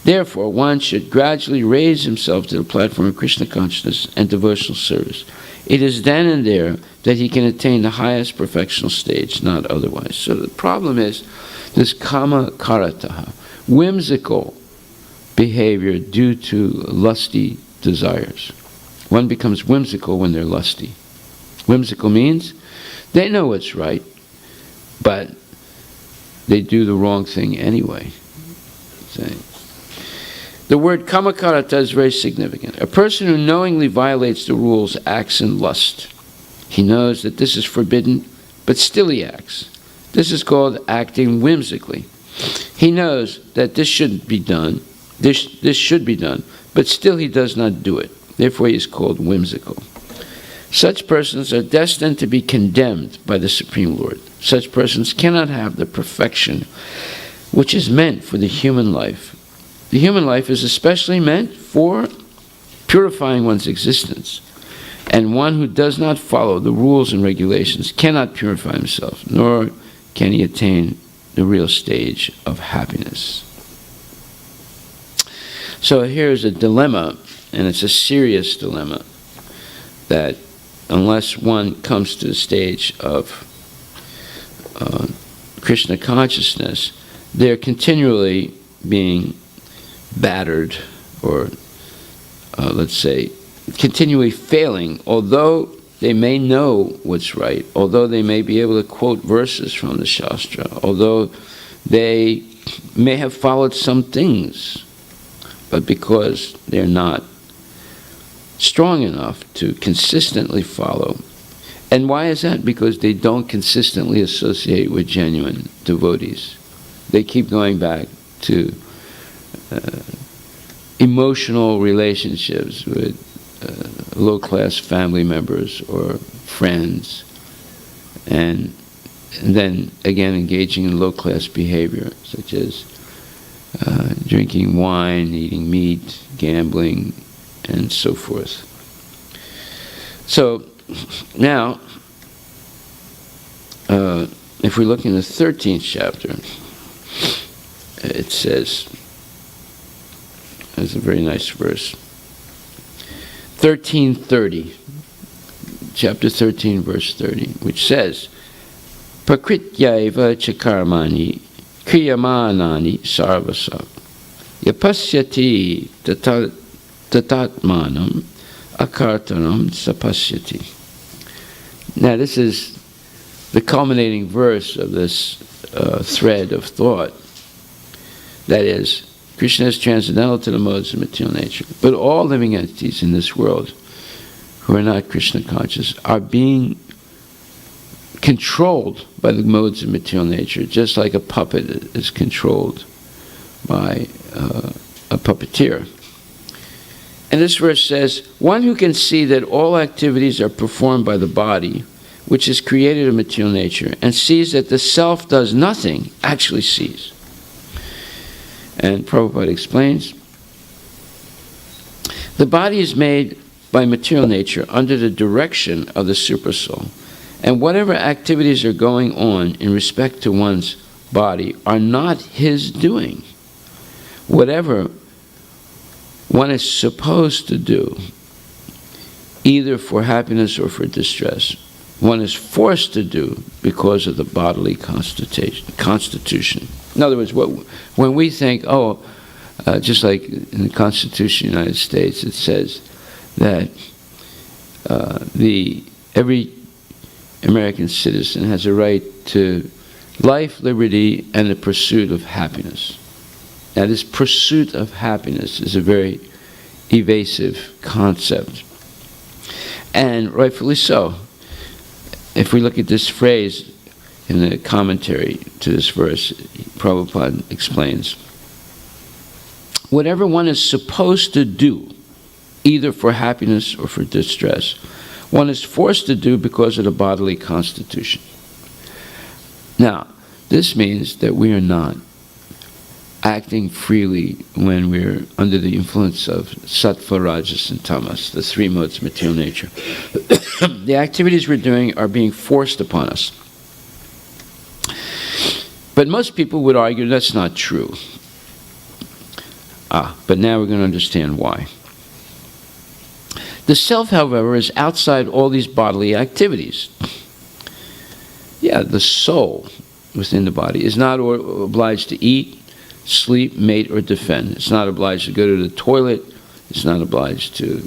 Therefore, one should gradually raise himself to the platform of Krishna consciousness and devotional service. It is then and there that he can attain the highest perfectional stage, not otherwise. So the problem is this kama karataha, whimsical behavior due to lusty desires. One becomes whimsical when they're lusty. Whimsical means they know what's right, but they do the wrong thing anyway. See? The word kamakarata is very significant. A person who knowingly violates the rules acts in lust. He knows that this is forbidden, but still he acts. This is called acting whimsically. He knows that this should be done, this should be done, but still he does not do it. Therefore he is called whimsical. Such persons are destined to be condemned by the Supreme Lord. Such persons cannot have the perfection which is meant for the human life. The human life is especially meant for purifying one's existence. And one who does not follow the rules and regulations cannot purify himself, nor can he attain the real stage of happiness. So here's a dilemma, and it's a serious dilemma, that unless one comes to the stage of Krishna consciousness, they're continually being battered, or let's say, continually failing, although they may know what's right, although they may be able to quote verses from the Shastra, although they may have followed some things, but because they're not strong enough to consistently follow. And why is that? Because they don't consistently associate with genuine devotees. They keep going back to emotional relationships with low-class family members or friends, and then again engaging in low-class behavior, such as drinking wine, eating meat, gambling, and so forth. So now, if we look in the 13th chapter, it says, there's a very nice verse, 13:30, chapter 13, verse 30, which says, Prakrityaiva chakarmani kriyamanani sarvasa yapasyati tatatmanam akartanam sapasyati. Now this is the culminating verse of this thread of thought. That is, Krishna is transcendental to the modes of material nature. But all living entities in this world who are not Krishna conscious are being controlled by the modes of material nature, just like a puppet is controlled by a puppeteer. And this verse says, one who can see that all activities are performed by the body, which is created of material nature, and sees that the self does nothing, actually sees. And Prabhupada explains, the body is made by material nature under the direction of the Supersoul, and whatever activities are going on in respect to one's body are not his doing. Whatever one is supposed to do, either for happiness or for distress, one is forced to do because of the bodily constitution. In other words, when we think, just like in the Constitution of the United States, it says that every American citizen has a right to life, liberty, and the pursuit of happiness. Now, this pursuit of happiness is a very evasive concept, and rightfully so. If we look at this phrase in the commentary to this verse, Prabhupada explains, whatever one is supposed to do, either for happiness or for distress, one is forced to do because of the bodily constitution. Now, this means that we are not acting freely when we're under the influence of sattva, rajas, and tamas, the three modes of material nature. The activities we're doing are being forced upon us. But most people would argue that's not true. But now we're going to understand why. The self, however, is outside all these bodily activities. Yeah, the soul within the body is not obliged to eat, sleep, mate, or defend. It's not obliged to go to the toilet. It's not obliged to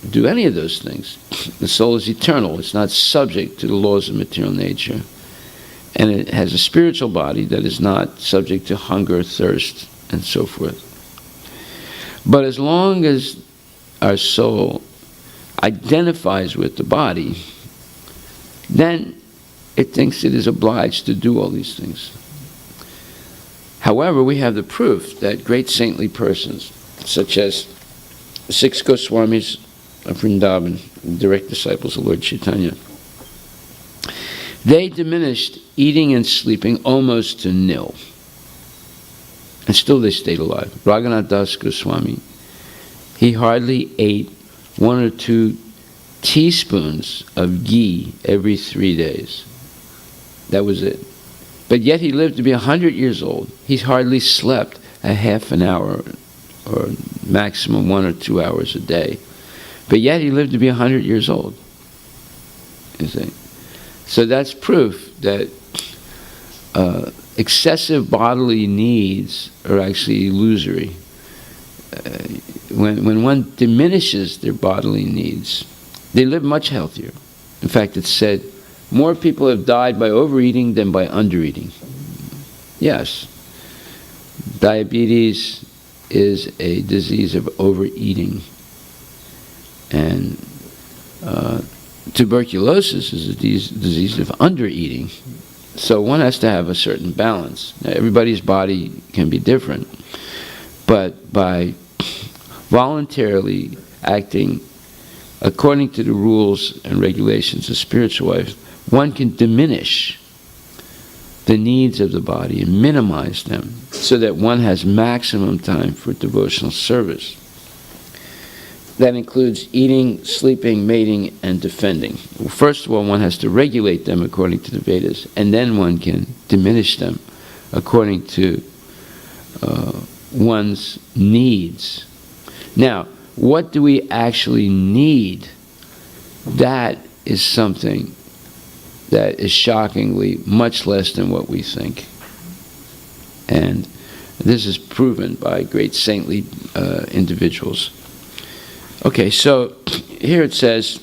do any of those things. The soul is eternal. It's not subject to the laws of material nature. And it has a spiritual body that is not subject to hunger, thirst, and so forth. But as long as our soul identifies with the body, then it thinks it is obliged to do all these things. However, we have the proof that great saintly persons, such as the 6 Goswamis of Vrindavan, direct disciples of Lord Chaitanya, they diminished eating and sleeping almost to nil. And still they stayed alive. Raghunath Das Goswami, he hardly ate 1 or 2 teaspoons of ghee every 3 days. That was it. But yet he lived to be 100 years old. He hardly slept a half an hour or maximum 1 or 2 hours a day. But yet he lived to be 100 years old. You see? So that's proof that excessive bodily needs are actually illusory. When one diminishes their bodily needs, they live much healthier. In fact, it's said, more people have died by overeating than by undereating. Yes. Diabetes is a disease of overeating. And tuberculosis is a disease of undereating. So one has to have a certain balance. Now, everybody's body can be different. But by voluntarily acting according to the rules and regulations of spiritual life, one can diminish the needs of the body and minimize them so that one has maximum time for devotional service. That includes eating, sleeping, mating, and defending. Well, first of all, one has to regulate them according to the Vedas, and then one can diminish them according to one's needs. Now, what do we actually need? That is something that is shockingly much less than what we think. And this is proven by great saintly individuals. Okay, so here it says,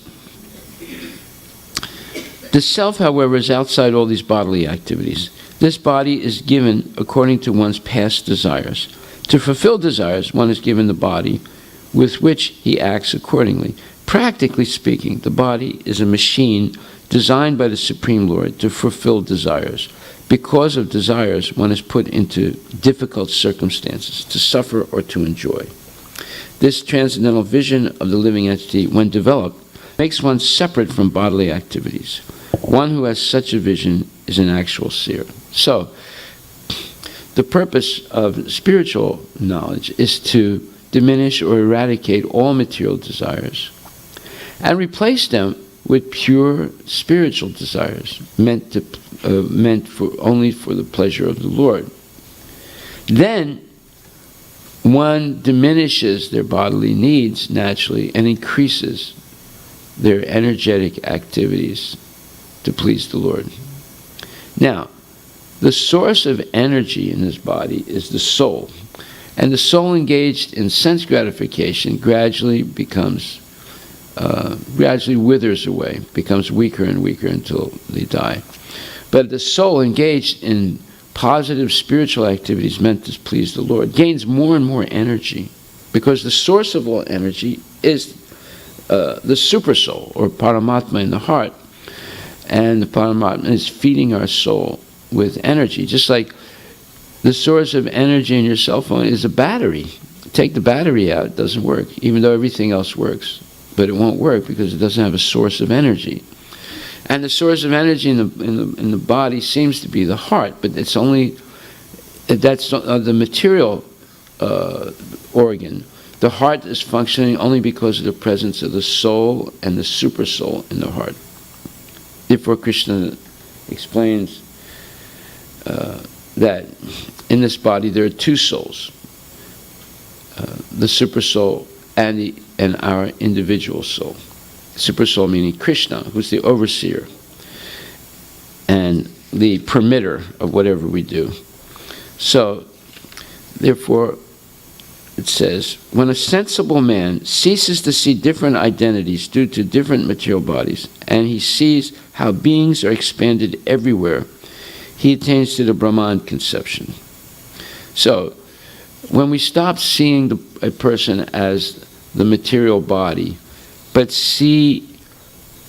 the self, however, is outside all these bodily activities. This body is given according to one's past desires. To fulfill desires, one is given the body with which he acts accordingly. Practically speaking, the body is a machine designed by the Supreme Lord to fulfill desires. Because of desires, one is put into difficult circumstances, to suffer or to enjoy. This transcendental vision of the living entity, when developed, makes one separate from bodily activities. One who has such a vision is an actual seer. So, the purpose of spiritual knowledge is to diminish or eradicate all material desires and replace them with pure spiritual desires, meant for only for the pleasure of the Lord. Then one diminishes their bodily needs naturally and increases their energetic activities to please the Lord. Now, the source of energy in this body is the soul, and the soul engaged in sense gratification gradually withers away, becomes weaker and weaker until they die. But the soul engaged in positive spiritual activities meant to please the Lord gains more and more energy, because the source of all energy is the super soul, or Paramatma in the heart. And the Paramatma is feeding our soul with energy, just like the source of energy in your cell phone is a battery. Take the battery out, it doesn't work, even though everything else works. But it won't work because it doesn't have a source of energy. And the source of energy in the body seems to be the heart, but it's only, that's the material organ. The heart is functioning only because of the presence of the soul and the super soul in the heart. Therefore, Krishna explains that in this body there are two souls, the super soul and our individual soul. Super soul meaning Krishna, who's the overseer and the permitter of whatever we do. So, therefore, it says, when a sensible man ceases to see different identities due to different material bodies, and he sees how beings are expanded everywhere, he attains to the Brahman conception. So, when we stop seeing a person as the material body, but see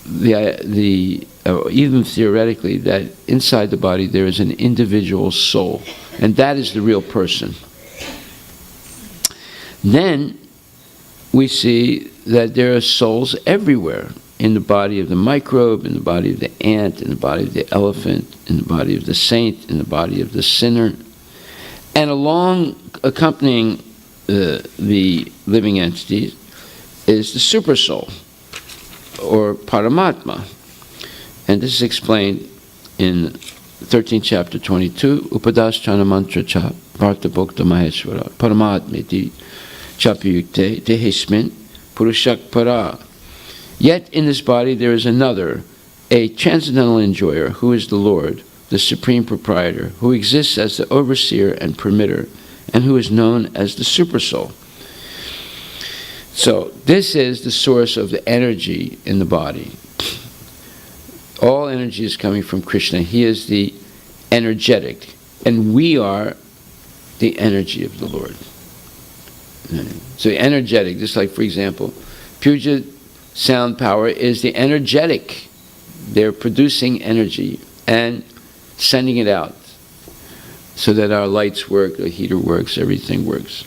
even theoretically that inside the body there is an individual soul, and that is the real person, then we see that there are souls everywhere, in the body of the microbe, in the body of the ant, in the body of the elephant, in the body of the saint, in the body of the sinner. And accompanying the living entities is the super soul, or Paramatma. And this is explained in 13th chapter 22, Upadasthana mantra cha Varta Bhokta Maheshwara Paramatmiti Chapyukte Tehesmin Purushak Para. Yet in this body there is another, a transcendental enjoyer, who is the Lord, the supreme proprietor, who exists as the overseer and permitter, and who is known as the super soul. So this is the source of the energy in the body. All energy is coming from Krishna. He is the energetic, and we are the energy of the Lord. So energetic, just like, for example, Puja sound power is the energetic. They're producing energy and sending it out so that our lights work, the heater works, everything works.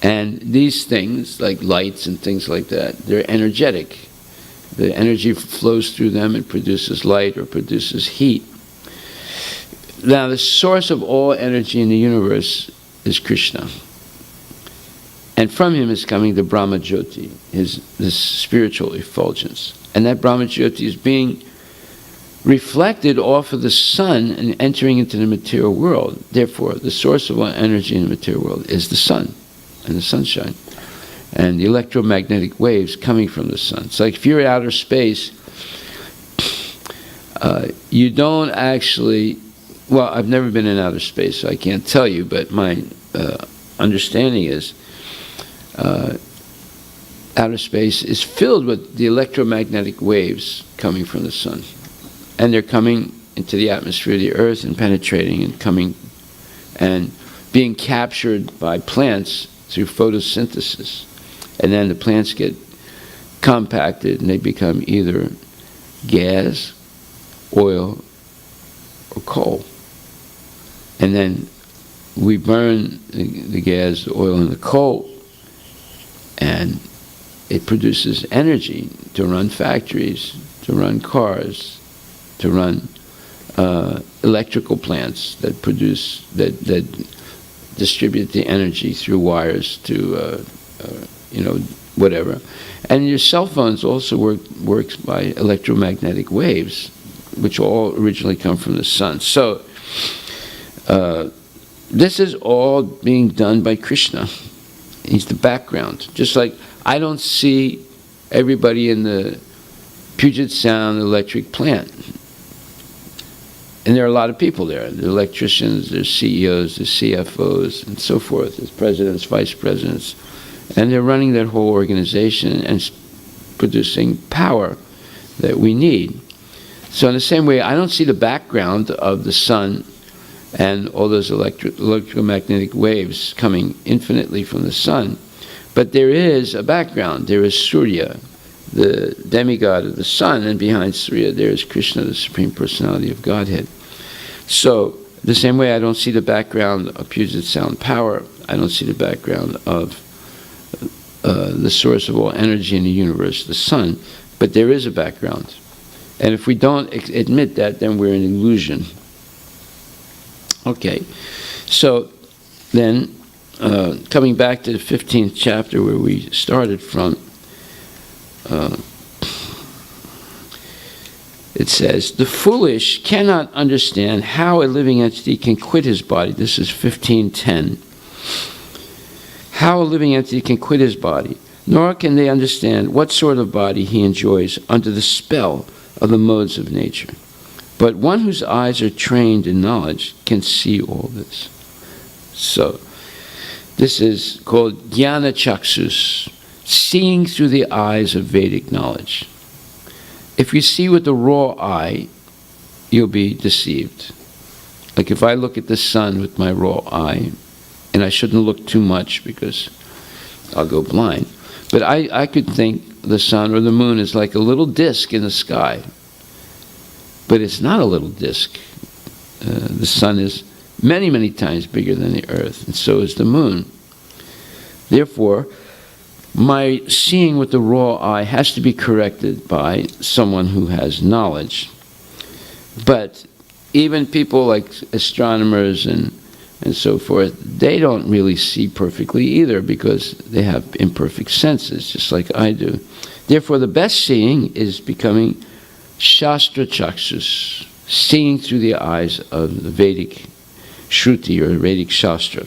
And these things, like lights and things like that, they're energetic. The energy flows through them and produces light or produces heat. Now, the source of all energy in the universe is Krishna. And from him is coming the Brahma Jyoti, this spiritual effulgence. And that Brahma Jyoti is being reflected off of the sun and entering into the material world. Therefore, the source of all energy in the material world is the sun and the sunshine and the electromagnetic waves coming from the sun. It's like if you're in outer space, you don't actually, well, I've never been in outer space, so I can't tell you, but my understanding is outer space is filled with the electromagnetic waves coming from the sun. And they're coming into the atmosphere of the earth and penetrating and coming and being captured by plants through photosynthesis. And then the plants get compacted and they become either gas, oil, or coal. And then we burn the gas, the oil, and the coal, and it produces energy to run factories, to run cars, to run electrical plants that produce, that distribute the energy through wires to, whatever. And your cell phones also works by electromagnetic waves, which all originally come from the sun. So this is all being done by Krishna. He's the background. Just like I don't see everybody in the Puget Sound electric plant. And there are a lot of people there. There are electricians, there's CEOs, there's CFOs, and so forth. There's presidents, vice presidents. And they're running that whole organization and producing power that we need. So in the same way, I don't see the background of the sun and all those electromagnetic waves coming infinitely from the sun. But there is a background. There is Surya, the demigod of the sun, and behind Surya there is Krishna, the Supreme Personality of Godhead. So, the same way I don't see the background of Puget Sound power, I don't see the background of the source of all energy in the universe, the sun, but there is a background. And if we don't admit that, then we're in illusion. Okay, so then, coming back to the 15th chapter where we it says, the foolish cannot understand how a living entity can quit his body. This is 15:10. How a living entity can quit his body, nor can they understand what sort of body he enjoys under the spell of the modes of nature. But one whose eyes are trained in knowledge can see all this. So, this is called Jnana Chaksus, seeing through the eyes of Vedic knowledge. If you see with the raw eye, you'll be deceived. Like if I look at the sun with my raw eye, and I shouldn't look too much because I'll go blind, but I could think the sun or the moon is like a little disk in the sky. But it's not a little disk. The sun is many, many times bigger than the earth, and so is the moon. Therefore, my seeing with the raw eye has to be corrected by someone who has knowledge. But even people like astronomers and so forth, they don't really see perfectly either because they have imperfect senses, just like I do. Therefore, the best seeing is becoming Shastra Chaksus, seeing through the eyes of the Vedic Shruti or Vedic Shastra.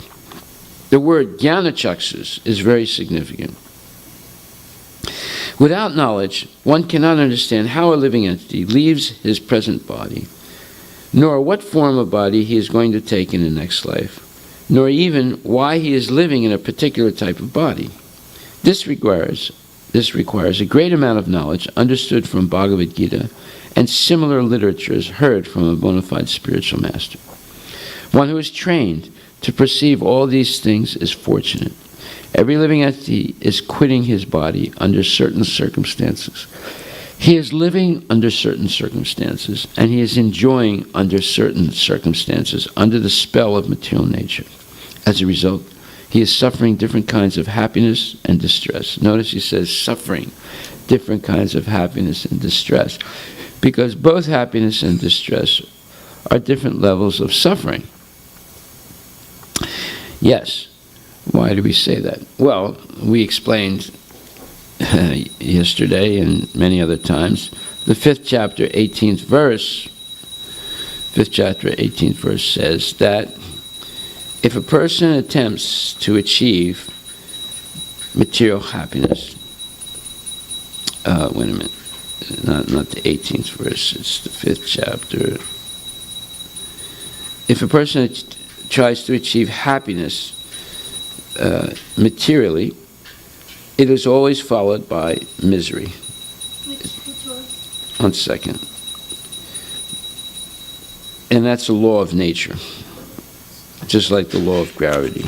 The word Jnana Chaksus is very significant. Without knowledge, one cannot understand how a living entity leaves his present body, nor what form of body he is going to take in the next life, nor even why he is living in a particular type of body. This requires a great amount of knowledge understood from Bhagavad Gita and similar literatures heard from a bona fide spiritual master. One who is trained to perceive all these things is fortunate. Every living entity is quitting his body under certain circumstances. He is living under certain circumstances, and he is enjoying under certain circumstances under the spell of material nature. As a result, he is suffering different kinds of happiness and distress. Notice he says suffering different kinds of happiness and distress, because both happiness and distress are different levels of suffering. Yes. Why do we say that? Well, we explained yesterday and many other times, the 5th chapter, 18th verse, 5th chapter, 18th verse says that if a person attempts to achieve material happiness, wait a minute, not the 18th verse, it's the 5th chapter. If a person tries to achieve happiness materially, it is always followed by misery. Which one? 1 second. And that's a law of nature, just like the law of gravity.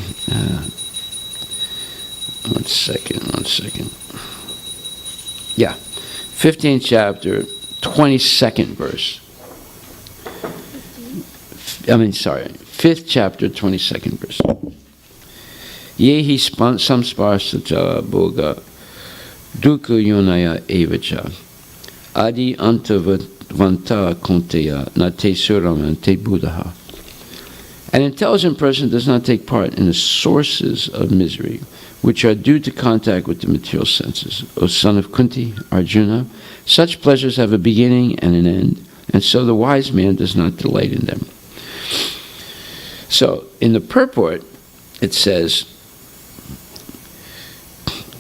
1 second. Yeah. 15th chapter, 22nd verse. 5th chapter, 22nd verse. Yehi samsparsata boga dukkha yonaya evacha adi antavanta konteya nate suramante buddha. An intelligent person does not take part in the sources of misery, which are due to contact with the material senses. O son of Kunti, Arjuna, such pleasures have a beginning and an end, and so the wise man does not delight in them. So, in the purport, it says,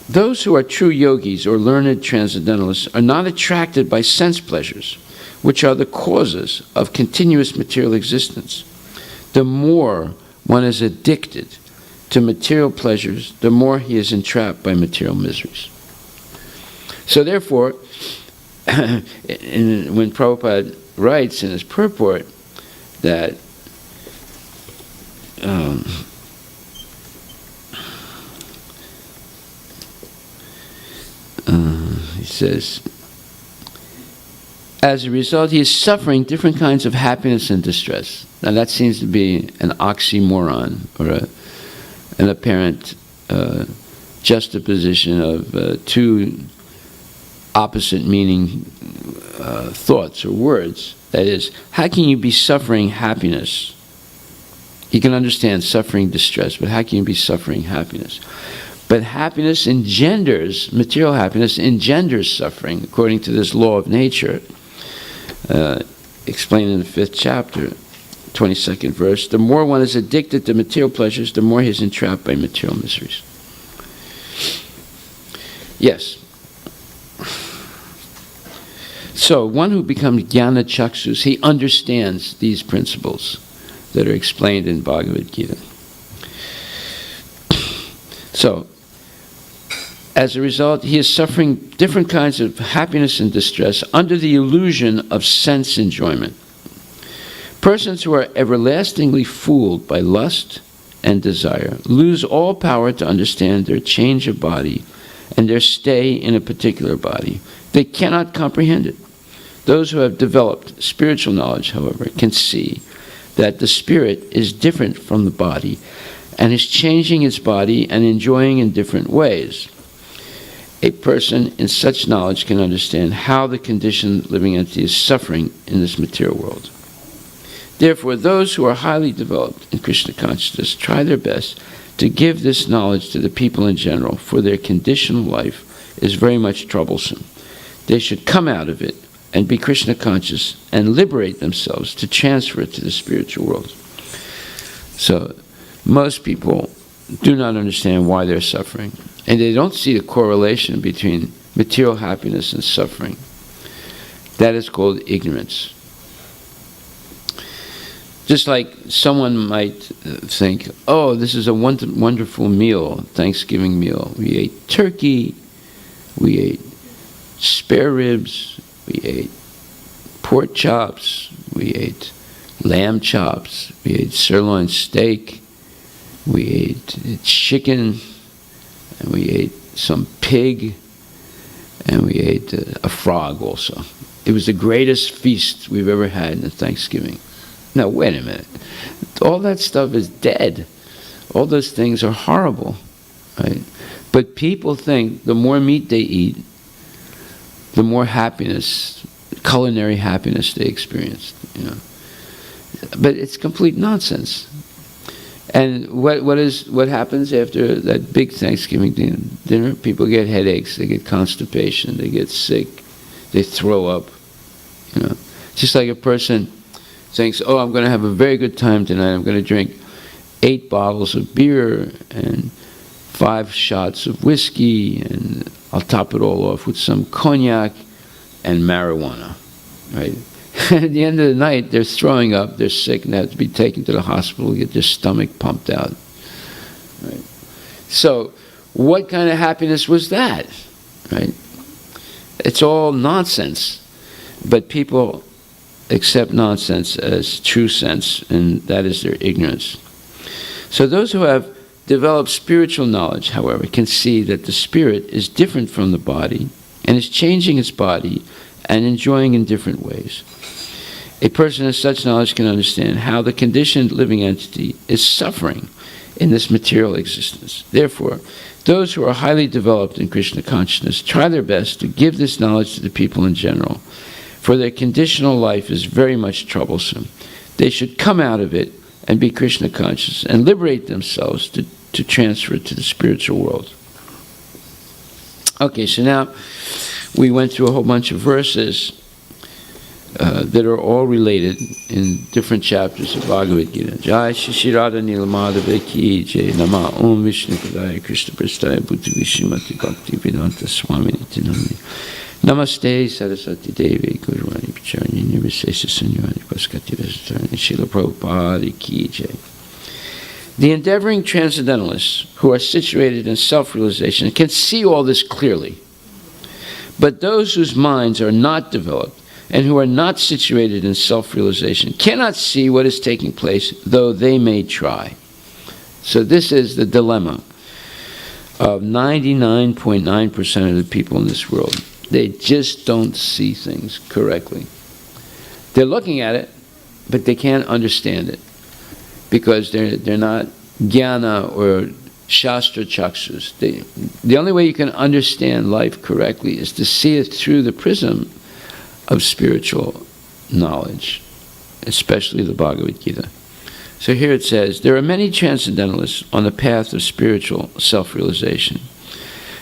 those who are true yogis or learned transcendentalists are not attracted by sense pleasures, which are the causes of continuous material existence. The more one is addicted to material pleasures, the more he is entrapped by material miseries. So therefore, when Prabhupada writes in his purport that he says, as a result, he is suffering different kinds of happiness and distress. Now that seems to be an oxymoron, or an apparent juxtaposition of two opposite meaning thoughts or words. That is, how can you be suffering happiness? You can understand suffering distress, but how can you be suffering happiness? But happiness engenders, material happiness engenders suffering, according to this law of nature. explained in the 5th chapter, 22nd verse, the more one is addicted to material pleasures, the more he is entrapped by material miseries. Yes. So, one who becomes jnana chaksus, he understands these principles that are explained in Bhagavad Gita. So, as a result, he is suffering different kinds of happiness and distress under the illusion of sense enjoyment. Persons who are everlastingly fooled by lust and desire lose all power to understand their change of body and their stay in a particular body. They cannot comprehend it. Those who have developed spiritual knowledge, however, can see that the spirit is different from the body and is changing its body and enjoying in different ways. A person in such knowledge can understand how the conditioned living entity is suffering in this material world. Therefore, those who are highly developed in Krishna consciousness try their best to give this knowledge to the people in general, for their conditional life is very much troublesome. They should come out of it and be Krishna conscious and liberate themselves to transfer it to the spiritual world. So, most people do not understand why they're suffering, and they don't see the correlation between material happiness and suffering. That is called ignorance. Just like someone might think, oh, this is a wonderful meal, Thanksgiving meal. We ate turkey, we ate spare ribs, we ate pork chops, we ate lamb chops, we ate sirloin steak, we ate chicken, and we ate some pig, and we ate a frog also. It was the greatest feast we've ever had in Thanksgiving. Now, wait a minute. All that stuff is dead. All those things are horrible, right? But people think the more meat they eat, the more happiness, culinary happiness they experience. You know, but it's complete nonsense. And what happens after that big Thanksgiving dinner? People get headaches, they get constipation, they get sick, they throw up. You know, just like a person thinks, oh, I'm going to have a very good time tonight. I'm going to drink 8 bottles of beer and 5 shots of whiskey, and I'll top it all off with some cognac and marijuana, right? At the end of the night, they're throwing up, they're sick, and they have to be taken to the hospital to get their stomach pumped out, right? So, what kind of happiness was that, right? It's all nonsense, but people accept nonsense as true sense, and that is their ignorance. So those who have developed spiritual knowledge, however, can see that the spirit is different from the body and is changing its body and enjoying in different ways. A person of such knowledge can understand how the conditioned living entity is suffering in this material existence. Therefore, those who are highly developed in Krishna consciousness try their best to give this knowledge to the people in general, for their conditional life is very much troublesome. They should come out of it and be Krishna conscious and liberate themselves to transfer it to the spiritual world. Okay, so now we went through a whole bunch of verses that are all related in different chapters of Bhagavad Gita. Jai Shri Radha Nilamadava Ki Jai Nama Om Vishnu Padaya Krishna Prasthaya Bhuti Vishimati Bhakti Vedanta Swami Nitinamni Namaste Saraswati Devi Guruvani Pacharani Nirvisesha Sanyani Paskati Vesatani Srila Prabhupada Ki Jai. The endeavoring transcendentalists who are situated in self-realization can see all this clearly. But those whose minds are not developed and who are not situated in self-realization cannot see what is taking place, though they may try. So this is the dilemma of 99.9% of the people in this world. They just don't see things correctly. They're looking at it, but they can't understand it because they're not jnana or shastra chaksus. The only way you can understand life correctly is to see it through the prism of spiritual knowledge, especially the Bhagavad Gita. So here it says, there are many transcendentalists on the path of spiritual self-realization,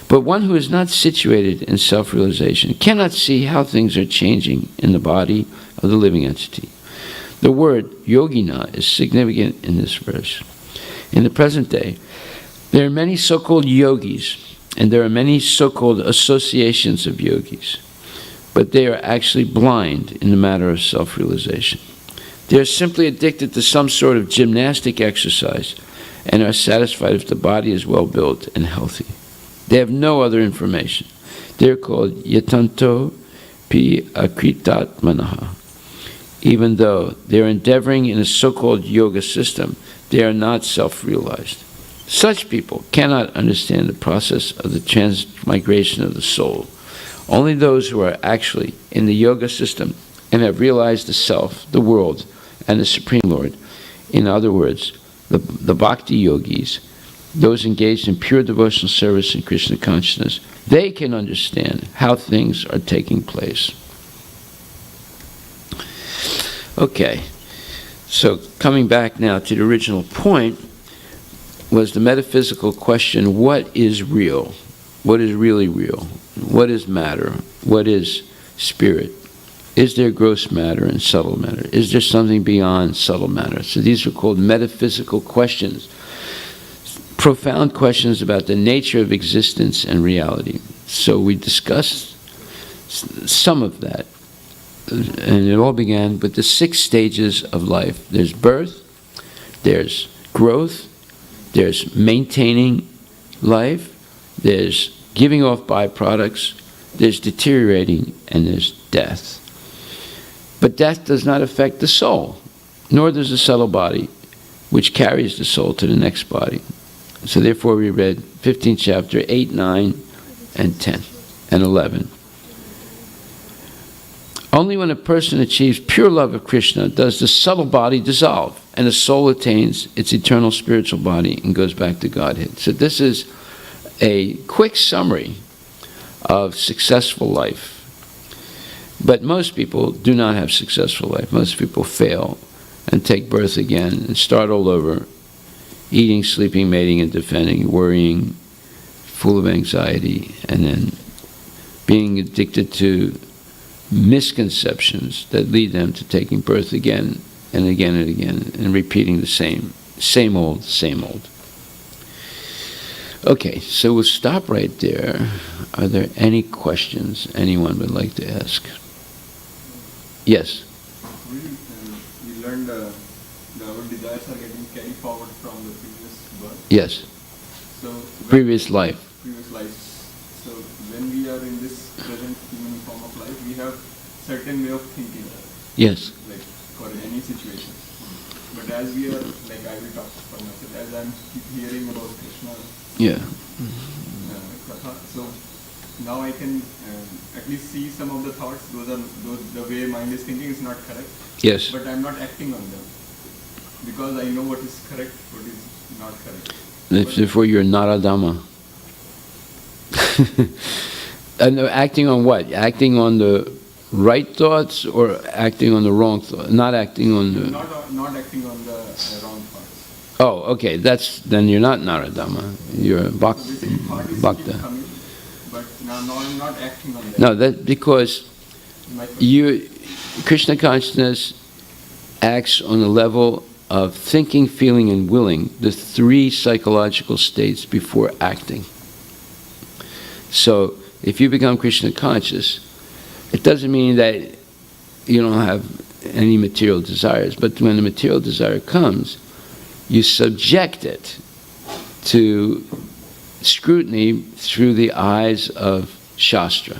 But one who is not situated in self-realization cannot see how things are changing in the body of the living entity. The word yogina is significant in this verse. In the present day, there are many so-called yogis, and there are many so-called associations of yogis, but they are actually blind in the matter of self-realization. They are simply addicted to some sort of gymnastic exercise and are satisfied if the body is well built and healthy. They have no other information. They are called yatanto pi akritat manaha. Even though they are endeavoring in a so-called yoga system, they are not self-realized. Such people cannot understand the process of the transmigration of the soul. Only those who are actually in the yoga system and have realized the self, the world, and the Supreme Lord, in other words, the bhakti yogis, those engaged in pure devotional service in Krishna consciousness, they can understand how things are taking place. Okay, so coming back now to the original point, was the metaphysical question, what is real? What is really real? What is matter? What is spirit? Is there gross matter and subtle matter? Is there something beyond subtle matter? So these are called metaphysical questions. Profound questions about the nature of existence and reality. So we discussed some of that. And it all began with the 6 stages of life. There's birth, there's growth, there's maintaining life, there's giving off byproducts, there's deteriorating, and there's death. But death does not affect the soul, nor does the subtle body, which carries the soul to the next body. So therefore we read 15th chapter, 8, 9, and 10, and 11. Only when a person achieves pure love of Krishna does the subtle body dissolve, and the soul attains its eternal spiritual body and goes back to Godhead. So this is a quick summary of successful life. But most people do not have successful life. Most people fail and take birth again and start all over, eating, sleeping, mating, and defending, worrying, full of anxiety, and then being addicted to misconceptions that lead them to taking birth again and again and again and repeating the same old, same old. Okay, so we'll stop right there. Are there any questions anyone would like to ask? Yes? We learned our desires are getting carried forward from the previous birth. Yes. So Previous life. Previous life. So when we are in this present human form of life, we have certain way of thinking. Yes. Like for any situation. But as we are, like I will talk for myself, as I'm hearing about Krishna. Yeah. Katha, so now I can at least see some of the thoughts. The way mind is thinking is not correct. Yes. But I'm not acting on them because I know what is correct, what is not correct. Therefore, you're Naradama. And acting on what? Acting on the right thoughts or acting on the wrong thoughts? Not acting on the... Not acting on the wrong thoughts. Oh, okay. Then you're not Naradama. You're Bhakta. Coming, but now I'm not acting on that. No, that's because Krishna consciousness acts on the level of thinking, feeling, and willing, the 3 psychological states before acting. So, if you become Krishna conscious, it doesn't mean that you don't have any material desires, but when the material desire comes, you subject it to scrutiny through the eyes of Shastra.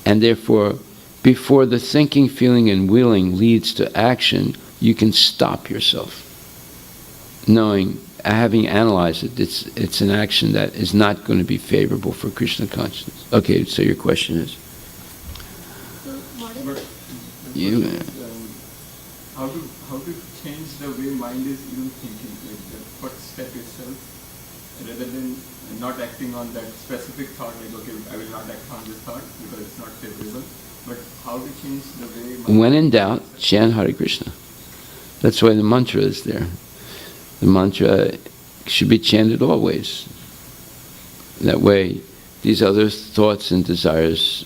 And therefore, before the thinking, feeling, and willing leads to action, you can stop yourself, knowing, having analyzed it, it's an action that is not going to be favorable for Krishna consciousness. Okay, so your question is? How to change the way mind is even thinking, like the first step itself, rather than not acting on that specific thought, like okay, I will not act on this thought because it's not favorable, but how to change the way mind... When in doubt, chant Hare Krishna. That's why the mantra is there. The mantra should be chanted always. That way, these other thoughts and desires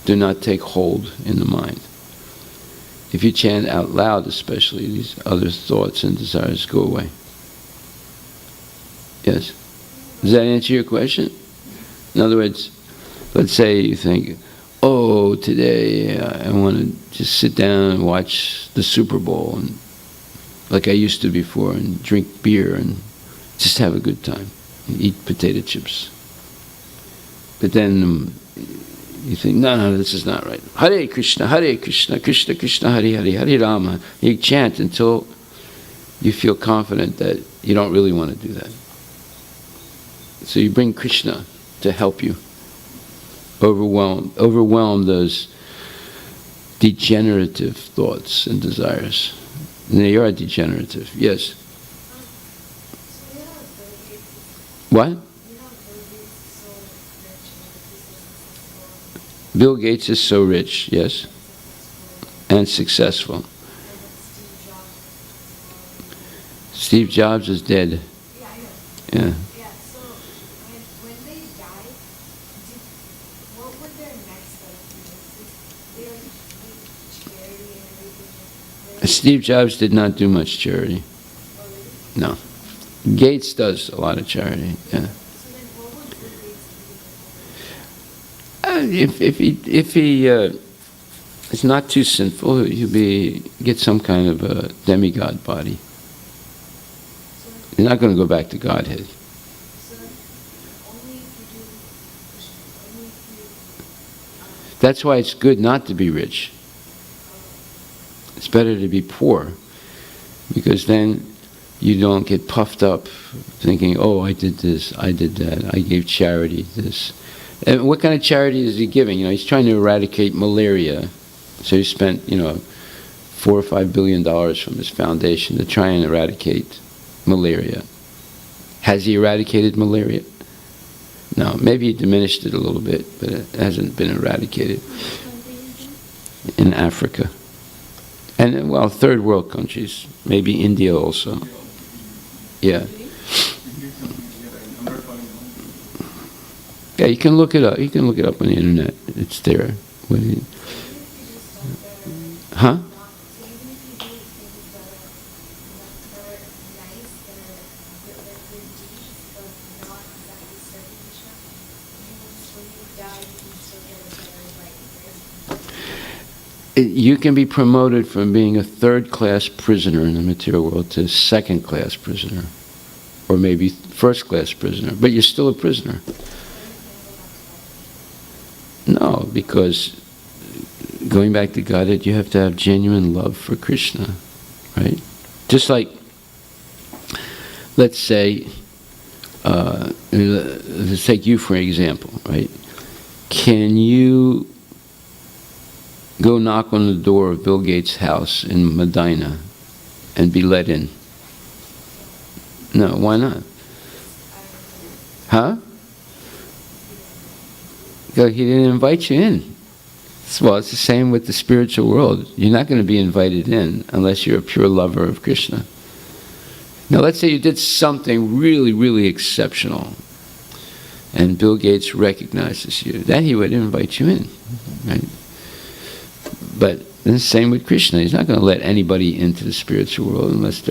do not take hold in the mind. If you chant out loud especially, these other thoughts and desires go away. Yes? Does that answer your question? In other words, let's say you think, oh, today I want to just sit down and watch the Super Bowl, and like I used to before, and drink beer and just have a good time, and eat potato chips. But then you think, no, this is not right. Hare Krishna, Krishna Krishna, Hare Hare, Hare Rama. You chant until you feel confident that you don't really want to do that. So you bring Krishna to help you overwhelm those degenerative thoughts and desires. And they are degenerative, yes. What? Bill Gates is so rich, yes, and successful. Steve Jobs is dead. Yeah. Steve Jobs did not do much charity. No. Gates does a lot of charity, yeah. If he is not too sinful, he'll get some kind of a demigod body. He's not going to go back to Godhead. That's why it's good not to be rich. It's better to be poor, because then you don't get puffed up thinking, oh, I did this, I did that, I gave charity this. And what kind of charity is he giving? He's trying to eradicate malaria. So he spent, $4 or $5 billion from his foundation to try and eradicate malaria. Has he eradicated malaria? No, maybe he diminished it a little bit, but it hasn't been eradicated. In Africa. And, well, third world countries. Maybe India also. Yeah. Yeah, you can look it up. You can look it up on the internet. It's there. Huh? You can be promoted from being a third-class prisoner in the material world to second-class prisoner, or maybe first-class prisoner, but you're still a prisoner. No, because going back to Godhead, you have to have genuine love for Krishna, right? Just like, let's say, let's take you for example, right? Can you go knock on the door of Bill Gates' house in Medina and be let in? No, why not? Huh? Because he didn't invite you in. Well, it's the same with the spiritual world. You're not going to be invited in unless you're a pure lover of Krishna. Now, let's say you did something really, really exceptional, and Bill Gates recognizes you. Then he would invite you in, right? But the same with Krishna. He's not going to let anybody into the spiritual world unless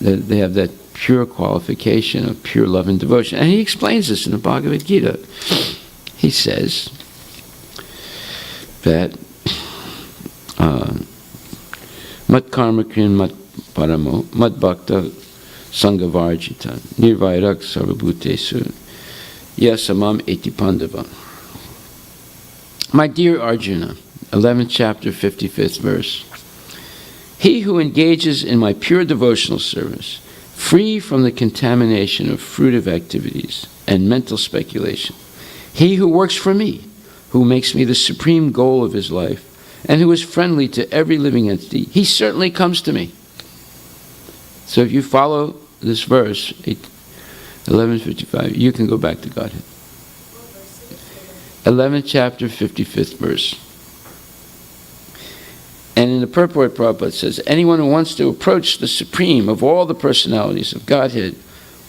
they have that pure qualification of pure love and devotion. And he explains this in the Bhagavad Gita. He says that mat karma kriyan mat paramo mat bhakta sangavarjita nirvairak sarvabhutesu yasamam eti pandava. My dear Arjuna, 11th chapter, 55th verse. He who engages in my pure devotional service, free from the contamination of fruitive activities and mental speculation, he who works for me, who makes me the supreme goal of his life, and who is friendly to every living entity, he certainly comes to me. So if you follow this verse, 11:55, you can go back to Godhead. 11th chapter, 55th verse. And in the purport, Prabhupada says, anyone who wants to approach the supreme of all the personalities of Godhead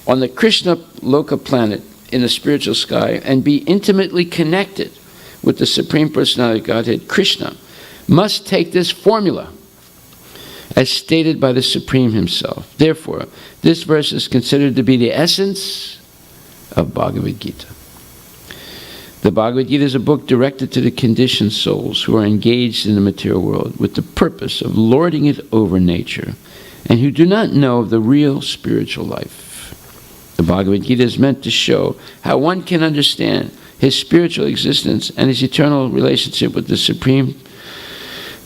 on the Krishna Loka planet in the spiritual sky and be intimately connected with the Supreme Personality of Godhead, Krishna, must take this formula as stated by the Supreme Himself. Therefore, this verse is considered to be the essence of Bhagavad Gita. The Bhagavad Gita is a book directed to the conditioned souls who are engaged in the material world with the purpose of lording it over nature and who do not know of the real spiritual life. The Bhagavad Gita is meant to show how one can understand his spiritual existence and his eternal relationship with the Supreme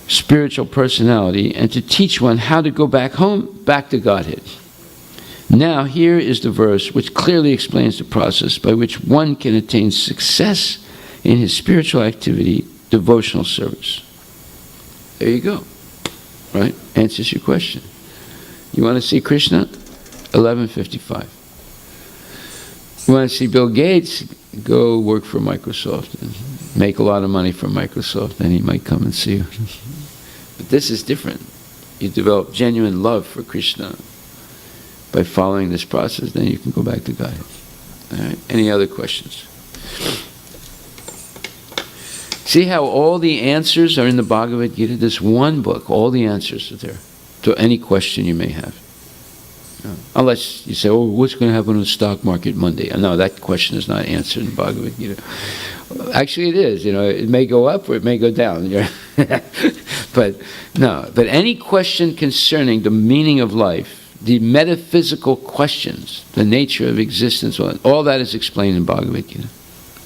Spiritual Personality, and to teach one how to go back home, back to Godhead. Now, here is the verse which clearly explains the process by which one can attain success in his spiritual activity, devotional service. There you go. Right? Answers your question. You want to see Krishna? 11:55. You want to see Bill Gates? Go work for Microsoft and make a lot of money for Microsoft, then he might come and see you. But this is different. You develop genuine love for Krishna by following this process, then you can go back to God. All right? Any other questions? See how all the answers are in the Bhagavad Gita? This one book, all the answers are there to any question you may have. Unless you say, oh, what's going to happen on the stock market Monday? No, that question is not answered in Bhagavad Gita. Actually, it is. It may go up or it may go down. But no. But any question concerning the meaning of life, the metaphysical questions, the nature of existence, all that is explained in Bhagavad Gita.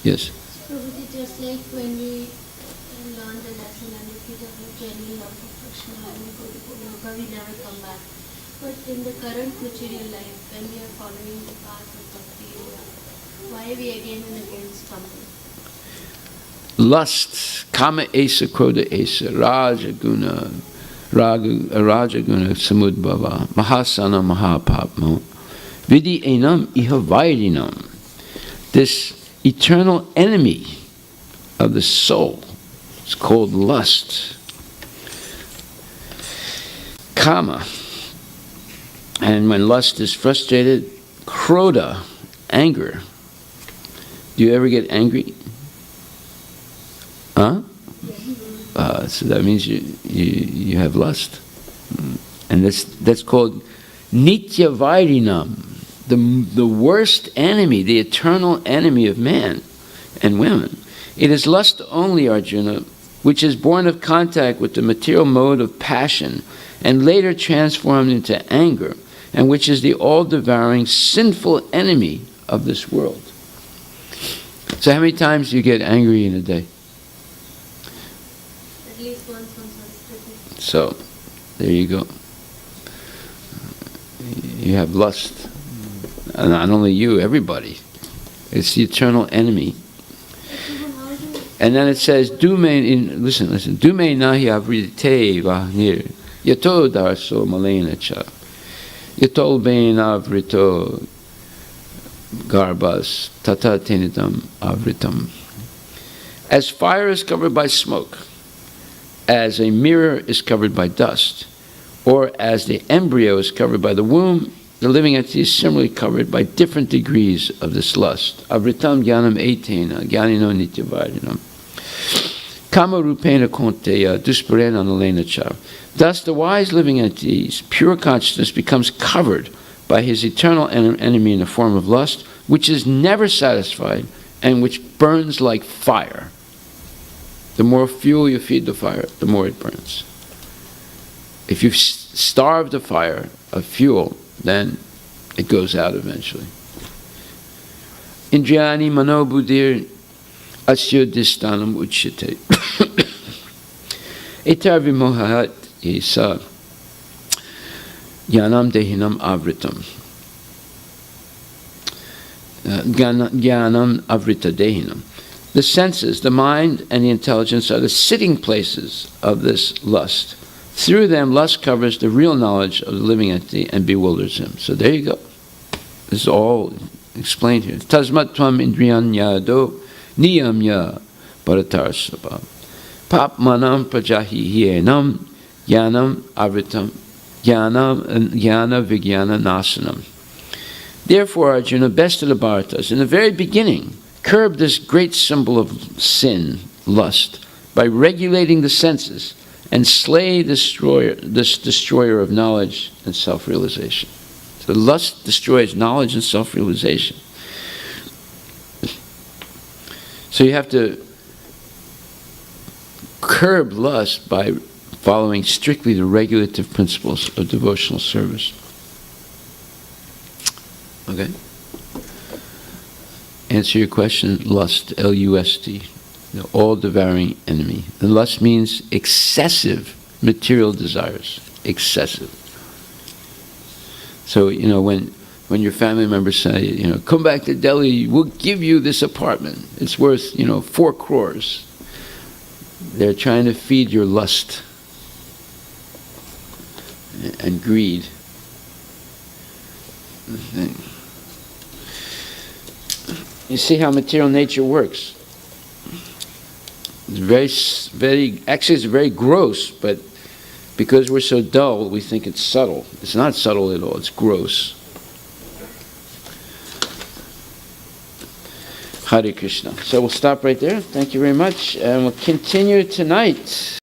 Yes? So is it just like when we learn the lesson and if we develop genuine love for Krishna and we go to yoga, we never come back. But in the current material life, when we are following the path of bhakti yoga, why we again and again stumble? Lust, kama esa, krodha esa, rajaguna, samudbhava, mahasana mahapapmo, vidi enam iha vairinam. This eternal enemy of the soul is called lust. Kama. And when lust is frustrated, krodha, anger. Do you ever get angry? Huh? So that means you have lust. And that's called nitya vairinam, the worst enemy, the eternal enemy of man and women. It is lust only, Arjuna, which is born of contact with the material mode of passion and later transformed into anger, and which is the all-devouring sinful enemy of this world. So how many times do you get angry in a day? At least once. So, there you go. You have lust. And not only you, everybody. It's the eternal enemy. And then it says, listen, Dume nahi avrite vahnir, yato darso malena cha, yato ben avrito garbas, tata tenidam avritam. As fire is covered by smoke, as a mirror is covered by dust, or as the embryo is covered by the womb, the living entity is similarly covered by different degrees of this lust. Avritam jnanam etena, jnanino nityavardinam. Kama rupena konteya, dusparena nalena cha. Thus the wise living entity's pure consciousness becomes covered by his eternal enemy in the form of lust, which is never satisfied and which burns like fire. The more fuel you feed the fire, the more it burns. If you starve the fire of fuel, then it goes out eventually. Indriyani mano buddhir asya distanam uchyate. Etar vimohat isa jnanam dehinam avritam. Jnanam avrita dehinam. The senses, the mind, and the intelligence are the sitting places of this lust. Through them, lust covers the real knowledge of the living entity and bewilders him. So there you go. This is all explained here. Tasmat tvam indriyan yado niyam ya bharatar sabha. Pap manam prajahi hienam jnanam avritam jnana vigyana nasanam. Therefore, Arjuna, best of the Bharatas, in the very beginning, curb this great symbol of sin, lust, by regulating the senses and slay this destroyer of knowledge and self-realization. So lust destroys knowledge and self-realization. So you have to curb lust by following strictly the regulative principles of devotional service. Okay? Answer your question, lust, L-U-S-T, the all-devouring enemy. And lust means excessive material desires, excessive. So, when your family members say, come back to Delhi, we'll give you this apartment. It's worth, 4 crores. They're trying to feed your lust and greed. You see how material nature works. It's actually it's very gross, but because we're so dull, we think it's subtle. It's not subtle at all, it's gross. Hare Krishna. So we'll stop right there. Thank you very much, and we'll continue tonight.